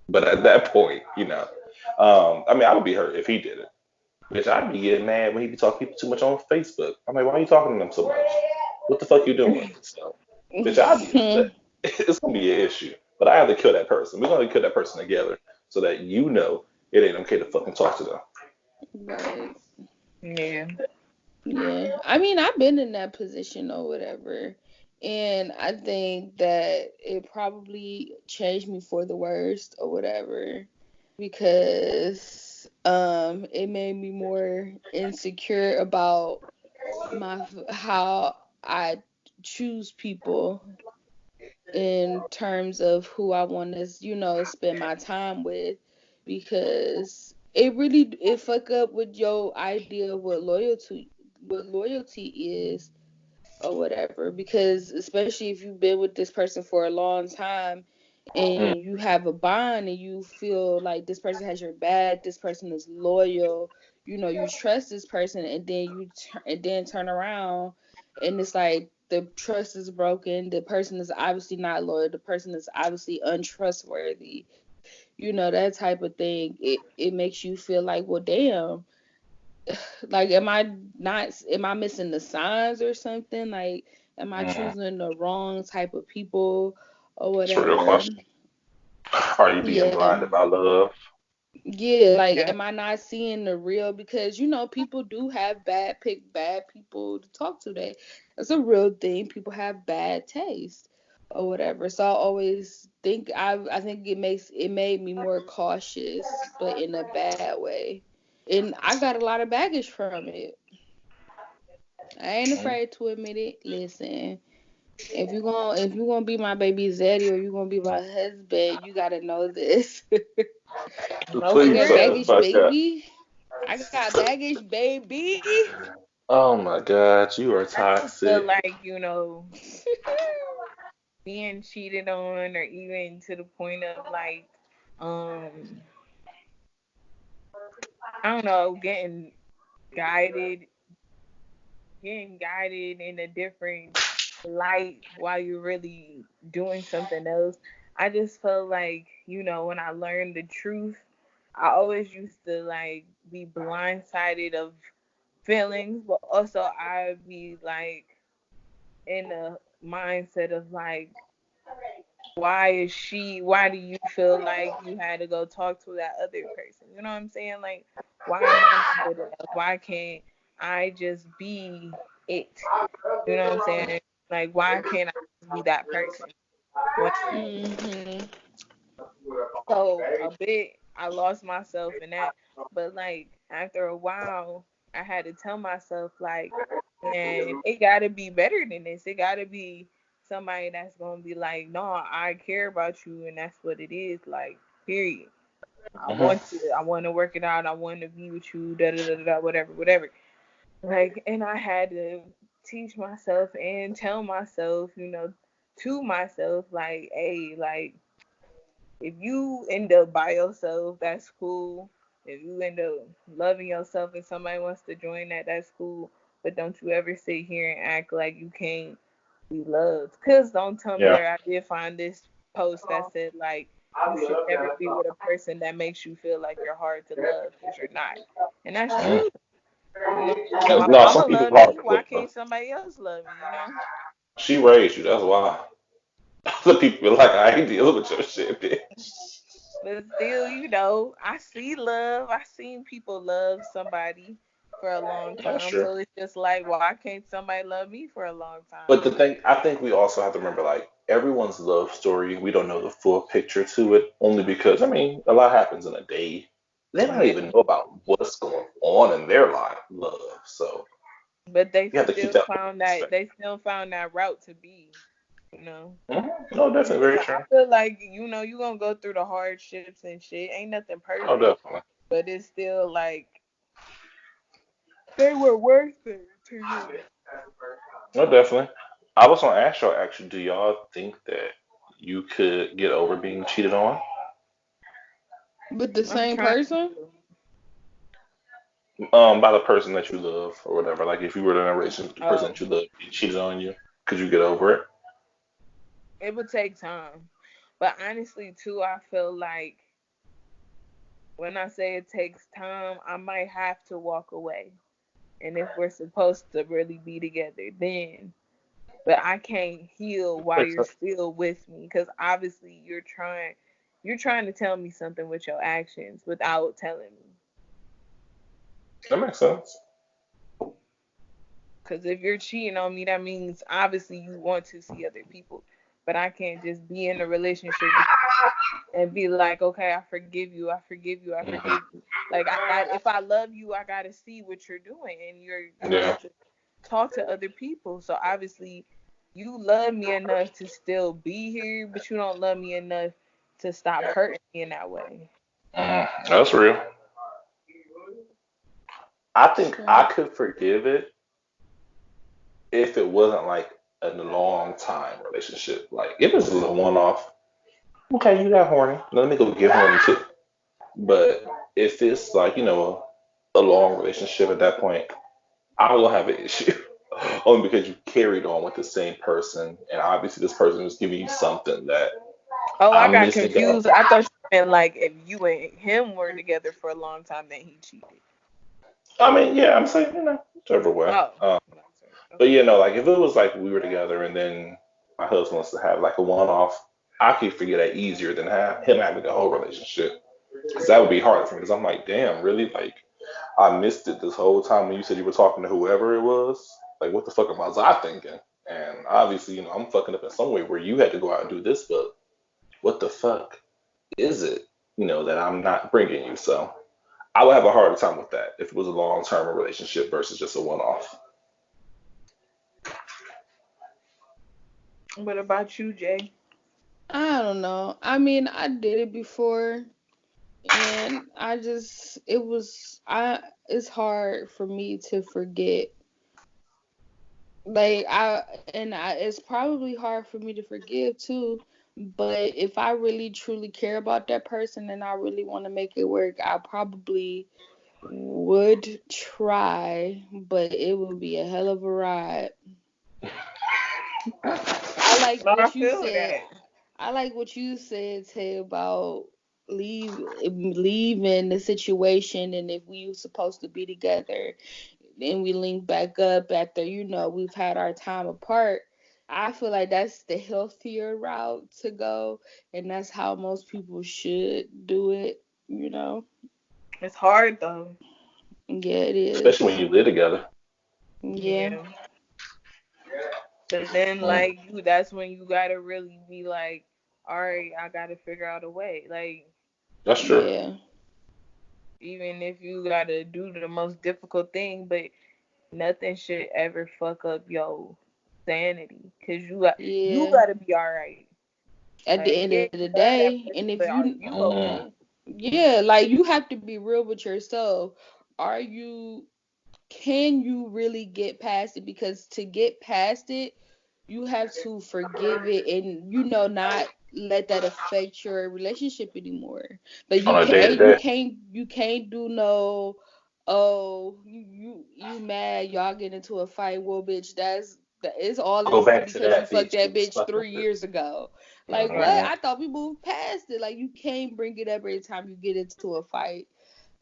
But at that point, I mean, I would be hurt if he did it. Bitch, I'd be getting mad when he be talking too much on Facebook. I'm like, why are you talking to them so much? What the fuck you doing? So, bitch, I'd be upset. It's gonna be an issue. But I have to kill that person. We're gonna kill that person together so that it ain't okay to fucking talk to them. Right. Yeah. Yeah. I mean, I've been in that position or whatever. And I think that it probably changed me for the worst or whatever because it made me more insecure about how I choose people in terms of who I want to, spend my time with because it fuck up with your idea of what loyalty is or whatever because especially if you've been with this person for a long time Mm. and you have a bond and you feel like this person has your back, this person is loyal, you trust this person and then and then turn around and it's like the trust is broken, the person is obviously not loyal, the person is obviously untrustworthy, that type of thing. It makes you feel like, well, damn, like am I missing the signs or something? Like am I Mm. choosing the wrong type of people or It's a real whatever? question. Are you being Yeah. blinded by love? Yeah, like Yeah. am I not seeing the real because people do have bad people to talk to. That's a real thing. People have bad taste or whatever. So I always think I think it made me more cautious, but in a bad way. And I got a lot of baggage from it. I ain't Mm. afraid to admit it. Listen, if you gonna be my baby Zaddy or you gonna be my husband, you gotta know this. No, I for Please got shut the real. baggage, fuck up. baby. I got baggage, baby. Oh my God, you are I just feel toxic. like, being cheated on or even to the point of like, um, I don't know, guided, getting guided in a different light while you're really doing something else. I just felt like, when I learned the truth, I always used to like be blindsided of feelings, but also I'd be like in a mindset of like, why do you feel like you had to go talk to that other person? You know what I'm saying? Like, why am I not good enough? Why can't I just be it? You know what I'm saying? Like, why can't I be that person. One day. Mhm. So a bit, I lost myself in that. But like after a while, I had to tell myself like, man, it gotta be better than this. It gotta be somebody that's gonna be like, no, I care about you, and that's what it is. Like, period. Hmm. I want to work it out. I want to be with you. Da da da da. Whatever, whatever. Like, and I had to teach myself and tell myself, to myself, like, hey, like if you end up by yourself, that's cool. If you end up loving yourself and somebody wants to join that, that's cool. But don't you ever sit here and act like you can't be loved. Cause on Yeah. Tumblr, I did find this post that said like you should never be with a person that makes you feel like you're hard to love because you're not. And that's Mhm. true. You know, my No, some mama people love hard me. to Why love. can't somebody else love me? She raised you. That's why. Other people be like, I ain't dealing with your shit, bitch. But still, I see love. I seen people love somebody for a long That's time. true. So it's just like, why can't somebody love me for a long But time? the thing, I think we also have to remember, like, everyone's love story, we don't know the full picture to it, only because, I mean, a lot happens in a day. They don't Yeah. even know about what's going on in their life, love. So But they you have to keep still that found that perspective. they still found that route to be, you know. No, definitely very Yeah, I true. feel like, you're gonna go through the hardships and shit. Ain't nothing Oh, perfect. definitely. But it's still like they were worth it to you. No, definitely. I was gonna ask y'all, actually, do y'all think that you could get over being cheated on? With the I'm same trying person? to. By the person that you love or whatever. Like, if you were in a relationship with the person Oh, that you love, he cheated on you, could you get over it? it would take time. But honestly, too, I feel like when I say it takes time, I might have to walk away. And if we're supposed to really be together, then. But I can't heal while Makes you're sense. still with me, because obviously you're trying to tell me something with your actions without telling me. That makes sense. Because if you're cheating on me, that means obviously you want to see other people. But I can't just be in a relationship with you and be like, okay, I forgive you, I forgive you, I Hmm. forgive you. Like if I love you, I gotta see what you're doing, and you're trying Yeah. to talk to other people. So obviously, you love me enough to still be here, but you don't love me enough to stop hurting me in that way. That's real. I think I True. could forgive it if it wasn't like a long time relationship. Like, if it's a one off, okay, you got horny. Let me go get horny too. But if it's like, a long relationship at that point, I will have an issue. Only because you carried on with the same person, and obviously this person was giving you something that Oh, I I'm got missing out. confused. I thought you meant like if you and him were together for a long time, then he cheated. I mean, yeah, I'm saying, whichever way. Oh, But okay. like, if it was like we were together and then my husband wants to have like a one off, I could forget that easier than him having a whole relationship. Because that would be harder for me. Because I'm like, damn, really? Like, I missed it this whole time when you said you were talking to whoever it was. Like, what the fuck was I thinking? And obviously, I'm fucking up in some way where you had to go out and do this, but what the fuck is it, that I'm not bringing you? So I would have a harder time with that if it was a long term relationship versus just a one off. What about you, Jay? I don't know. I mean, I did it before, and it's hard for me to forget. Like it's probably hard for me to forgive too. But if I really truly care about that person and I really want to make it work, I probably would try, but it would be a hell of a ride. I like No, I what you feel said. that. I like what you said, Tay, about leaving the situation, and if we were supposed to be together, then we link back up after we've had our time apart. I feel like that's the healthier route to go, and that's how most people should do it. You know, It's hard though. yeah, it Especially when is. you live together. Yeah, Yeah. But then, like, that's when you gotta really be like, all right, I gotta figure out a way. Like, That's true. Yeah. even if you gotta do the most difficult thing, but nothing should ever fuck up your sanity, cause you Yeah. gotta be all right. At the Like, end yeah, of you the love that day, person, and if but are you, you Mm. okay? yeah, like you have to be real with yourself. Are you, can you really get past it? Because to get past it, you have to forgive it and not let that affect your relationship anymore. Like On a day to day. you can't do no, oh, you mad, y'all get into a fight. Well, bitch, it's all Go this back to because you that fucked bitch. We that was bitch fucking 3 years ago. Like what? Mhm. I thought we moved past it. Like you can't bring it up every time you get into a fight.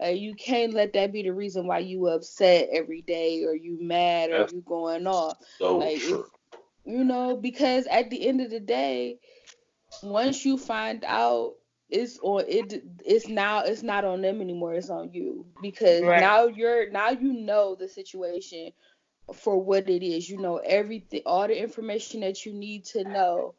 You can't let that be the reason why you upset every day or you mad or That's you going off. so Like if true. because at the end of the day, once you find out, it's not on them anymore, it's on you. Because Right. now you know the situation for what it is. You know everything, all the information that you need to know.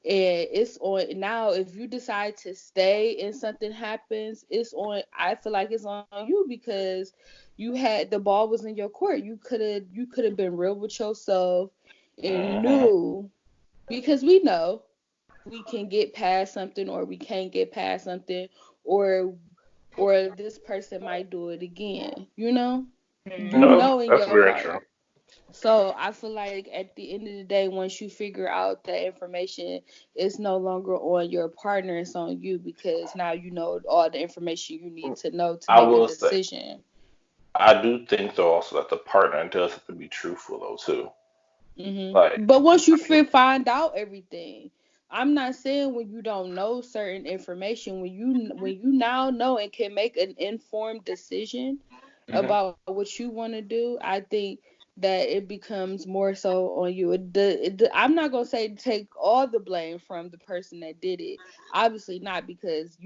And it's on now. If you decide to stay and something happens, I feel like it's on you because the ball was in your court. You could have been real with yourself and Hmm. knew, because we know we can get past something or we can't get past something, or this person might do it again. You Mhm. No, know in that's your very true. heart. So I feel like at the end of the day, once you figure out that information, it's no longer on your partner, it's on you, because now you know all the information you need to know to I make a will say, decision. I do think though also that the partner does have to be truthful though too. Like, But once you find out everything, I'm not saying when you don't know certain information, when you now know and can make an informed decision mhm. about what you want to do, I think that it becomes more so on you. I'm not gonna say take all the blame from the person that did it. Obviously not, because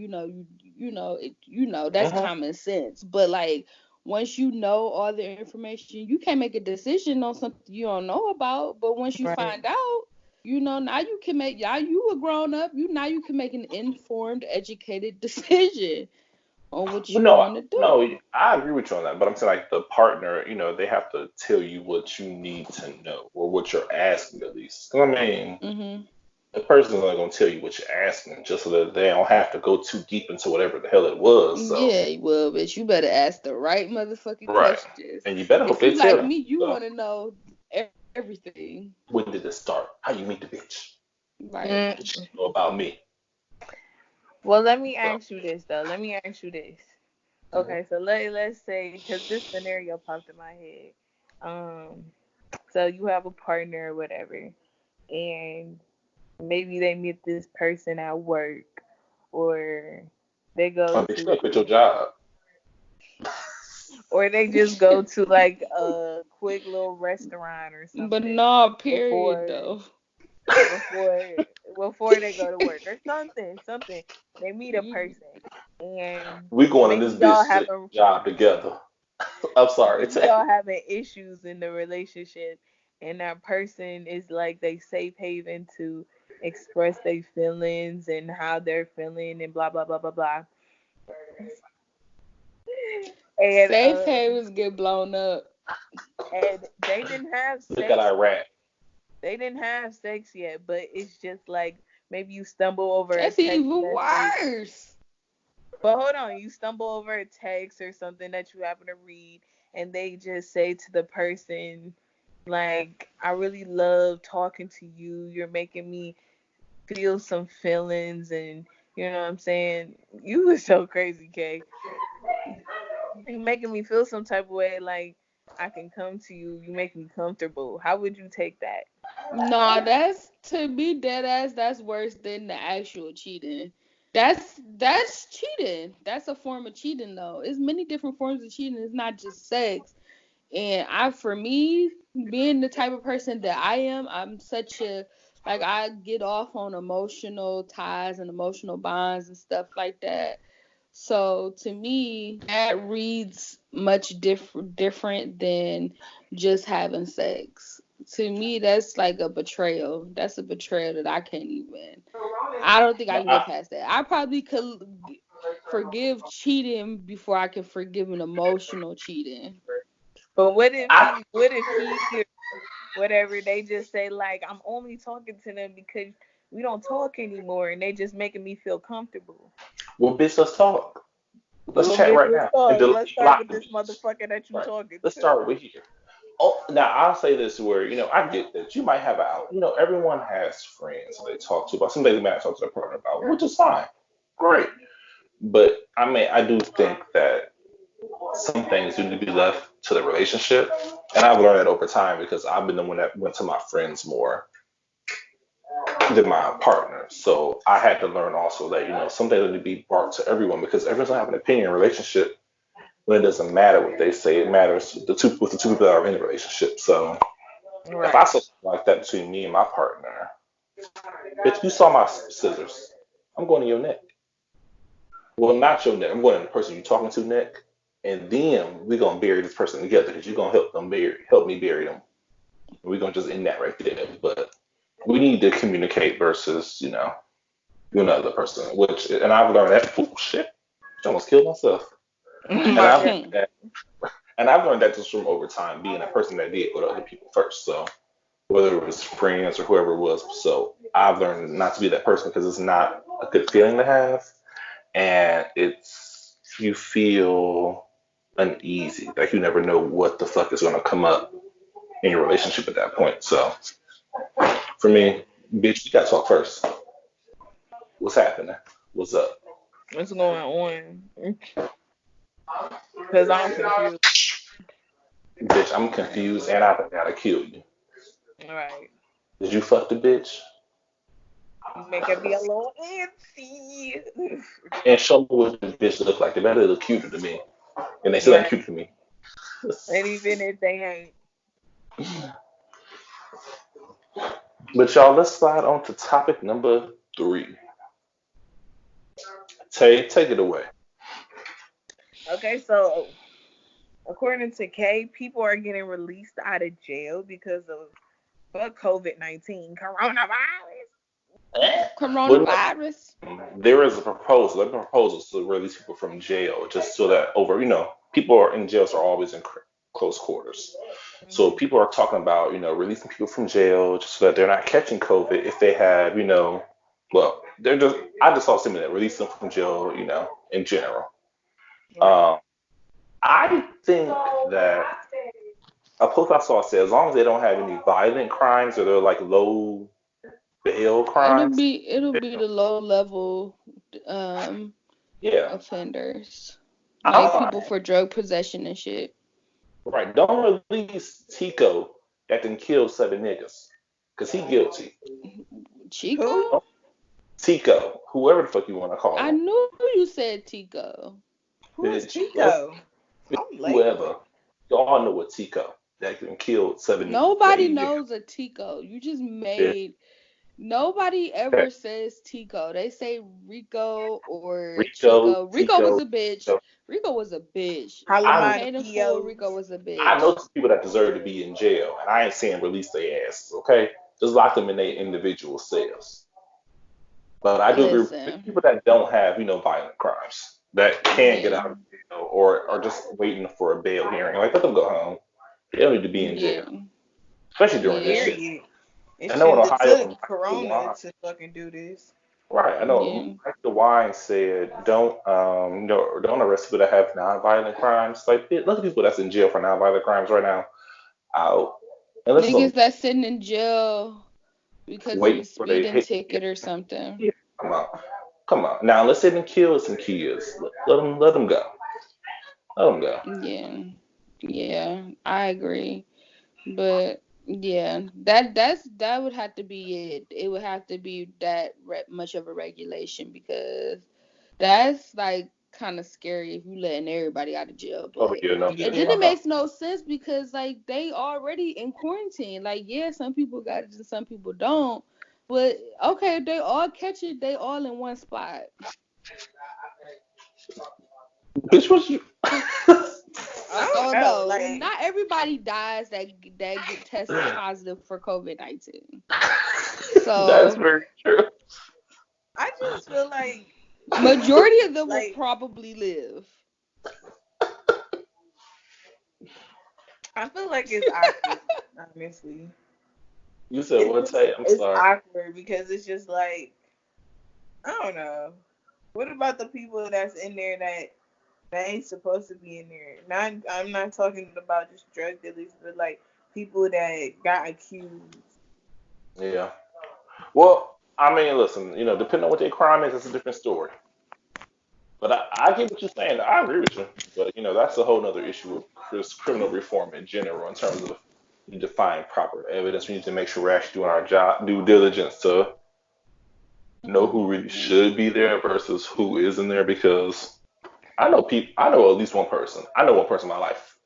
that's Mhm. common sense. But like once you know all the information, you can't make a decision on something you don't know about. But once you Right. find out, now you can make, yeah, you a grown up. You can make an informed, educated decision on what Well, you want to no, do. I agree with you on that, but I'm saying like the partner, they have to tell you what you need to know or what you're asking at least. 'Cause I mean, hmm the person's only gonna tell you what you're asking, just so that they don't have to go too deep into whatever the hell it was. So, Yeah, well, but you better ask the right motherfucking right, questions. and you better hope If they you tell like you. me, you So, want to know everything. when did it start? How you meet the bitch? Right. Mm. What did she know about me? Well, let me So, ask you this though. Let me ask you this. mhm. Okay, so let's say, because this scenario popped in my head. Um, so you have a partner or whatever, and maybe they meet this person at work, or they go Bitch, you to, better quit your job. or they just go to like a quick little restaurant or But something no, period before though. before before they go to work or something. They meet a person, and We going in maybe this y'all bitch having job together. I'm sorry. maybe y'all having issues in the relationship, and that person is like they safe haven to express their feelings and how they're feeling and blah blah blah blah blah. And Safe havens get blown up. and they didn't have Look at sex. Iraq. They didn't have sex yet, but it's just like maybe you stumble over a That's text even message. worse. But hold on, you stumble over a text or something that you happen to read, and they just say to the person, like, I really love talking to you. You're making me feel some feelings, and you know what I'm saying? You are so crazy, Kay. You're making me feel some type of way, like I can come to you. You make me comfortable. How would you take that? No, that's, to be dead ass, that's worse than the actual cheating. That's cheating. That's a form of cheating though. It's many different forms of cheating. It's not just sex. And for me, being the type of person that I am, I'm such a, like, I get off on emotional ties and emotional bonds and stuff like that. So to me, that reads much different than just having sex. To me, that's like a betrayal. That's a betrayal that I can't even. I don't think I can get past that. I probably could forgive cheating before I can forgive an emotional cheating. But what if he whatever, they just say like, I'm only talking to them because we don't talk anymore and they just making me feel comfortable. Well, bitch, let's talk. Let's Well, chat bitch, right now. And let's start block with the this bitches. motherfucker that you Right. talking Let's to. start with here. Oh, now I'll say this where, I get that you might have everyone has friends that they talk to about something they might talk to their partner about, which is fine. Great. But I do think that some things do need to be left to the relationship. And I've learned that over time because I've been the one that went to my friends more than my partner. So I had to learn also that, some things need to be brought to everyone because everyone's gonna have an opinion in a relationship when it doesn't matter what they say. It matters with the two people that are in the relationship. So if I Right. saw something like that between me and my partner, if you saw my scissors, I'm going to your neck. Well, not your neck. I'm going to the person you're talking to neck, and then we're gonna bury this person together because you're gonna help me bury them. We're gonna just end that right there. But we need to communicate versus, you and the other person. And I've learned that. Oh shit! I almost killed myself. And My I've bad. learned that. And I've learned that just from over time, being a person that did go to other people first. So whether it was friends or whoever it was, so I've learned not to be that person because it's not a good feeling to have, and you feel uneasy, like you never know what the fuck is gonna come up in your relationship at that point. So for me, bitch, you gotta talk first. What's happening? What's up? What's going on? Because I'm confused. Bitch, I'm confused and I gotta kill you. All right. Did you fuck the bitch? You making me a little antsy. And show me what the bitch look like. They better look cuter to me. And they still ain't Right. cute to me. And even if they ain't. But y'all, let's slide on to topic number 3. Tay, take it away. Okay, so according to Kay, people are getting released out of jail because of COVID-19, coronavirus. Well, Coronavirus. there is a proposal. There are proposals to release people from jail, just so that people are in jails are always in close quarters. So Hmm. people are talking about, releasing people from jail just so that they're not catching COVID if they have, well, I just saw something that release them from jail, in general. Right. Um, I think that a post I saw said as long as they don't have any violent crimes or they're like low bail crimes, It'll be the low level um yeah, offenders. I'm Like fine. people for drug possession and shit. Right. Don't release Tico that then killed 7 niggas. Because he guilty. Chico? Who? Tico, whoever the fuck you want to I call knew you said Tico. him. Who is Bitch, whoever, Tico? I'm late. whoever. Y'all know what Tico that then killed 7 Nobody baby knows a Tico. You just bitch. made. Nobody Okay. ever says Tico. They say Rico or Rico, Chico. Rico was Tico, a bitch. Tico. Rico was a bitch. You I, Halima hate him for it. Dios. Rico was a I know bitch. some people that deserve to be in jail, and I ain't saying release their asses, okay? Just lock them in their individual cells. But I do agree with the Listen. people that don't have, violent crimes that can get Yeah. out of jail or are just waiting for a bail hearing. Like, let them go home. They don't need to be in Yeah. jail, especially during this Yeah. shit. Period. It I know in shouldn't have Ohio, took Corona to fucking do this. right? I know Yeah. Mike DeWine said, don't arrest people that have nonviolent crimes. Like, look at people that's in jail for nonviolent crimes right now, out, and let's Niggas go that's sitting in jail because of a waiting for their speeding hit. ticket or something. Yeah, come on. Now let's say them kill some kids. Let them go. Let them go. Yeah. Yeah. I agree. But yeah, that would have to be it. It would have to be that much of a regulation because that's like kind of scary if you letting everybody out of jail. Oh But yeah, no. and then Yeah. it makes no sense because like they already in quarantine. Like yeah, some people got it and some people don't. But okay, if they all catch it, they all in one spot. Bitch, what you? I don't Oh know. no, Like, not everybody dies that get tested positive for COVID-19. That's So very true. I just feel like majority of them will like probably live. I feel like it's awkward, honestly. You said It's what, just Tay? I'm it's sorry. awkward because it's just like I don't know. What about the people that's in there that ain't supposed to be in there? I'm not talking about just drug dealers, but like people that got accused. Yeah. Well, I mean, listen, depending on what their crime is, it's a different story. But I get what you're saying. I agree with you. But that's a whole other issue with criminal reform in general, in terms of you need to find proper evidence. We need to make sure we're actually doing our job, due diligence to know who really should be there versus who is in there. Because I know people. I know at least one person. I know one person in my life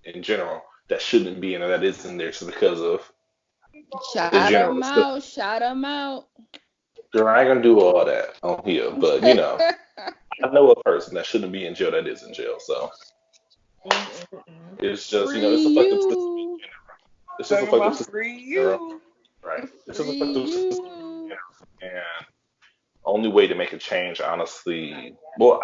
in general that shouldn't be in there that is in there just because of the Shout general them stuff. out. Shout them out. Girl, I ain't gonna do all that on here, but I know a person that shouldn't be in jail that is in jail. So Mm-mm-mm. it's just, it's Free a fucked up system. you. It's just a Talking fucked up about system free in general, you. right? It's just a Free fucked up system you. in general. And only way to make a change, honestly, well,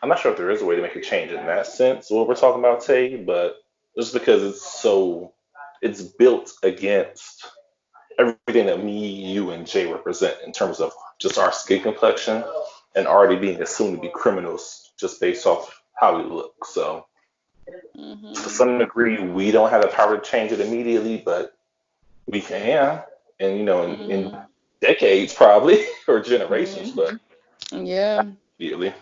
I'm not sure if there is a way to make a change in that sense, what we're talking about, Tay, but just because it's built against everything that me, you, and Jay represent in terms of just our skin complexion and already being assumed to be criminals just based off how we look. So to Mm-hmm. some degree, we don't have the power to change it immediately, but we can, and in Mm-hmm. decades probably or generations, but Mm-hmm. Yeah. immediately.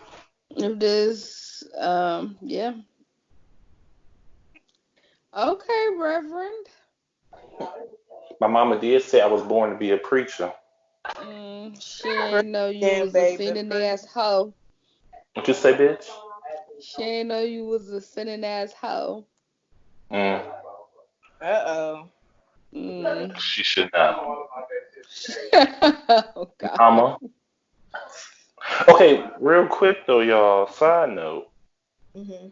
If this, yeah. Okay, Reverend. My mama did say I was born to be a preacher. She ain't know you Then, was a baby, sinning free. ass hoe. What you say, bitch? She ain't know you was a sinning ass hoe. Mm, Uh-oh. Mm. she should know. Oh God. Mama. Okay, real quick though, y'all. Side note: Mm-hmm.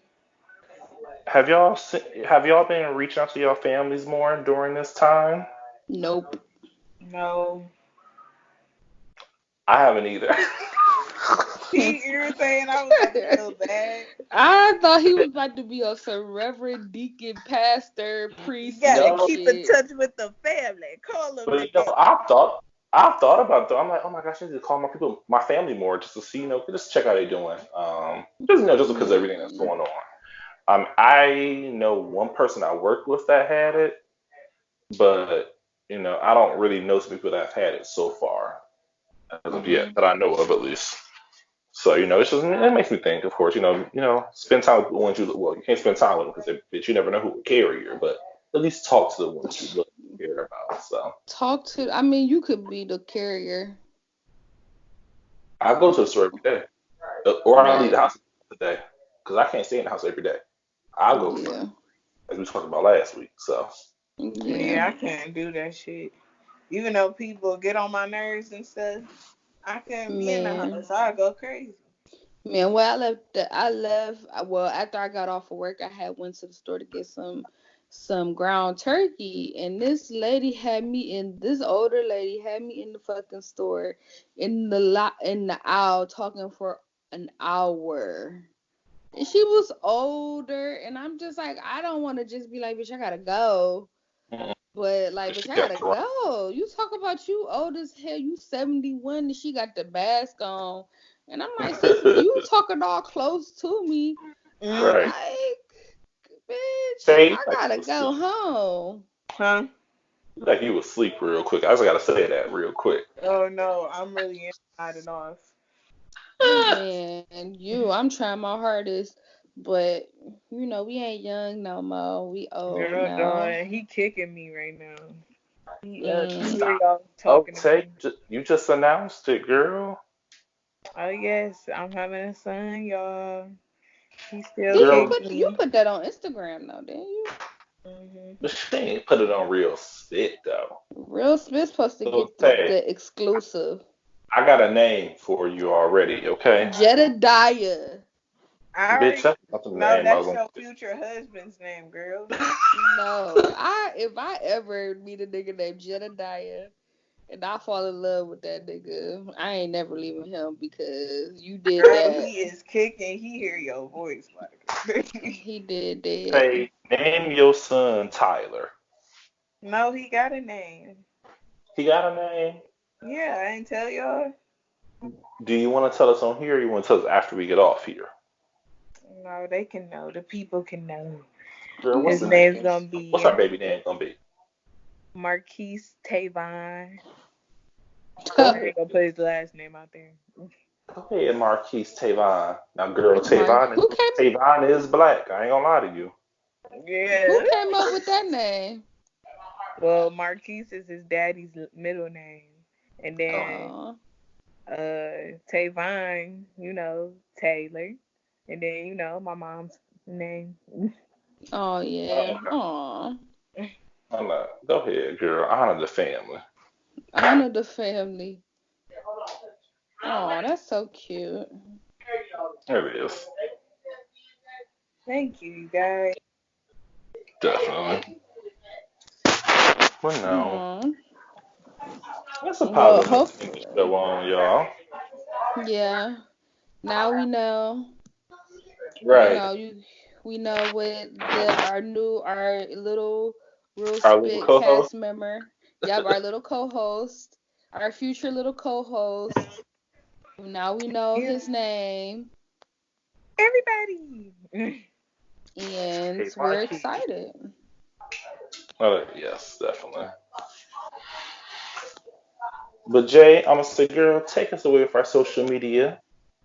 have y'all been reaching out to your families more during this time? Nope. No. I haven't either. He irritating. I was about to feel bad. I thought he was about to be a some reverend, deacon, pastor, You priest gotta type No, keep in shit. touch with the family. Call them but today. I thought about it though. I'm like, oh my gosh, I need to call my family more just to see, just check how they're doing. Just because of everything that's Mm. going on. I know one person I worked with that had it, but I don't really know some people that have had it so far as of yet Mm-hmm. that I know of at least. So it makes me think. Of course, spend time with the ones you can't spend time with them because you never know who will carry you, but at least talk to the ones you look care about. So Talk to. I mean, you could be the carrier, I go to the store every day, or I leave the right? house today because I can't stay in the house every day. I'll go Yeah. as we talked about last week. So Yeah. Yeah, I can't do that shit. Even though people get on my nerves and stuff, I couldn't be in the Man. house. I'd go crazy. Man, well, well, after I got off of work, I had went to the store to get some ground turkey, and this older lady had me in the fucking store in the aisle talking for an hour. And she was older, and I'm just like, I don't want to just be like, bitch, I gotta go. mm, But like, she bitch, I kept gotta going. go. You talk about you old as hell. You 71 and she got the mask on. And I'm like, sis, you talking all close to me. I'm Mm, Right. like, bitch, Say I like you gotta was go asleep. home. huh? Like you was asleep real quick. I just gotta say that real quick. Oh no, I'm really inside and off. Man, I'm trying my hardest. But, we ain't young no more. We old Girl, now. dog, he kicking me right now. He Mm. hear y'all Oh, talking to Tay, me. you just announced it, girl. Oh yes, I'm having a son, y'all. He still Did you Girl, kick put you me. put that on Instagram though, didn't you? Hmm. but she ain't put it on real spit though. Real Smith's supposed to So get the Tay, exclusive. I got a name for you already, okay? Jedediah. I Bitch, already that's not the know name I was that's gonna your future husband's name, girl. No, if I ever meet a nigga named Jedediah and I fall in love with that nigga, I ain't never leaving him because you did Girl, that. he is kicking. He hear your voice, like. He did that. say, name your son Tyler. No, he got a name. He got a name? Yeah, I ain't tell y'all. Do you want to tell us on here or you want to tell us after we get off here? No, they can know. The people can know. Girl, what's His the name? name's gonna What's be our baby name gonna be? Marquise Tavon. I Mark, ain't gonna put his last name out there. Go ahead, Marquise Tavon. Now, girl, who Tavon is black. I ain't gonna lie to you. Yeah. came up with that name? Well, Marquise is his daddy's middle name, and then Aw. Tavon, Taylor, and then my mom's name. Oh yeah. Okay. Aw. I'm not. Go ahead, girl. Honor the family. Honor the family. Oh, that's so cute. There it is. Thank you, you guys. Definitely. Well, no. Aw. That's a Well, positive note to end the hopefully. show on, y'all. Yeah. Now we know. Right. We know what our little real Our little spit co-host. cast member. Yep, our little co-host, our future little co-host. Now we know Yeah. his name, Everybody. and Hey, we're Marquis. excited. Yes, definitely. But Jay, I'm gonna say, girl, take us away with our social media.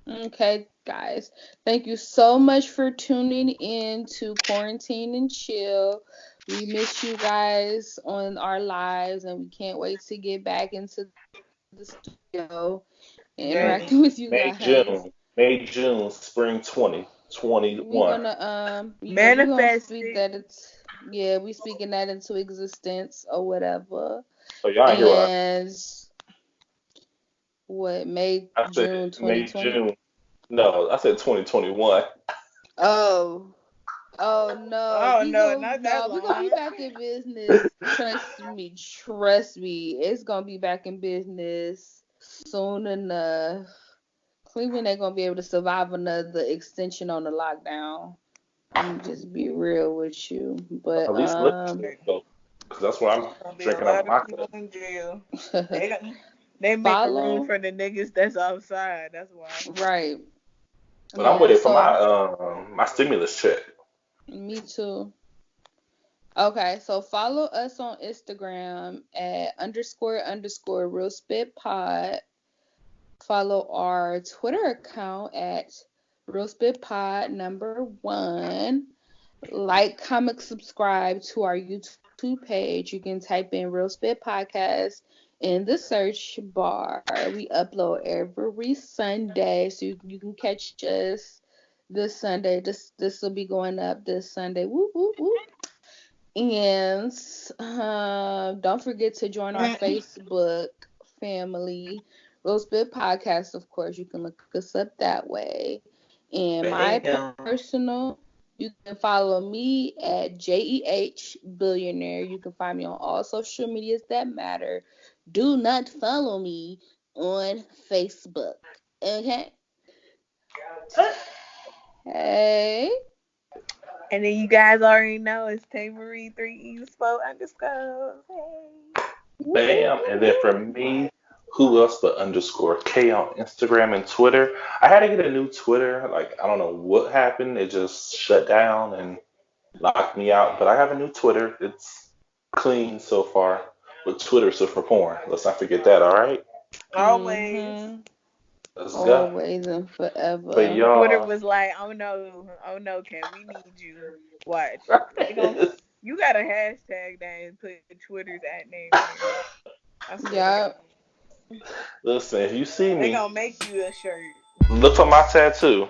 Okay, guys. Thank you so much for tuning in to Quarantine and Chill. We miss you guys on our lives, and we can't wait to get back into the studio and Yes. interacting with you May, guys. June, May, June, spring We 2021. gonna we gonna Manifest speak it. that we speaking that into existence or whatever. So y'all ain't hear what And what May I said. June May, 2020? June. No, I said 2021. Oh. Oh no, Oh no, not that we gonna be long. back in business. Trust me, it's gonna be back in business soon enough. Cleveland ain't gonna be able to survive another extension on the lockdown. I'm just be real with you, but At least listen, though, because that's what I'm Gonna be a drinking out lot of my of people cup. in jail. They making room follow for the niggas that's outside. That's why. right. But I'm Yeah, waiting for so my stimulus check. me too. Okay, so follow us on Instagram at __ real spit pod. Follow our Twitter account at real spit pod #1. Like, comment, subscribe to our YouTube page. You can type in Real Spit Podcast in the search bar. We upload every Sunday, so you can catch us this Sunday. This will be going up this Sunday. Whoop whoop whoop. And don't forget to join our Facebook family, Real Spit Podcast. Of course, you can look us up that way. And my personal, you can follow me at JEH Billionaire. You can find me on all social medias that matter. Do not follow me on Facebook. Okay? Hey. And then you guys already know it's Tamery 3E4_. Hey. Bam. And then for me, who else but _K on Instagram and Twitter. I had to get a new Twitter. Like, I don't know what happened. It just shut down and locked me out. But I have a new Twitter. It's clean so far. But Twitter's for porn. Let's not forget that, all right? Always. Mm-hmm. Let's go. Always and But forever. Twitter y'all. was like, oh no, Ken, we need you. Watch. You got a hashtag that and put Twitter's @name in there. I swear to God. Yep. Listen, if you see They me, gonna make you a shirt. look for my tattoo.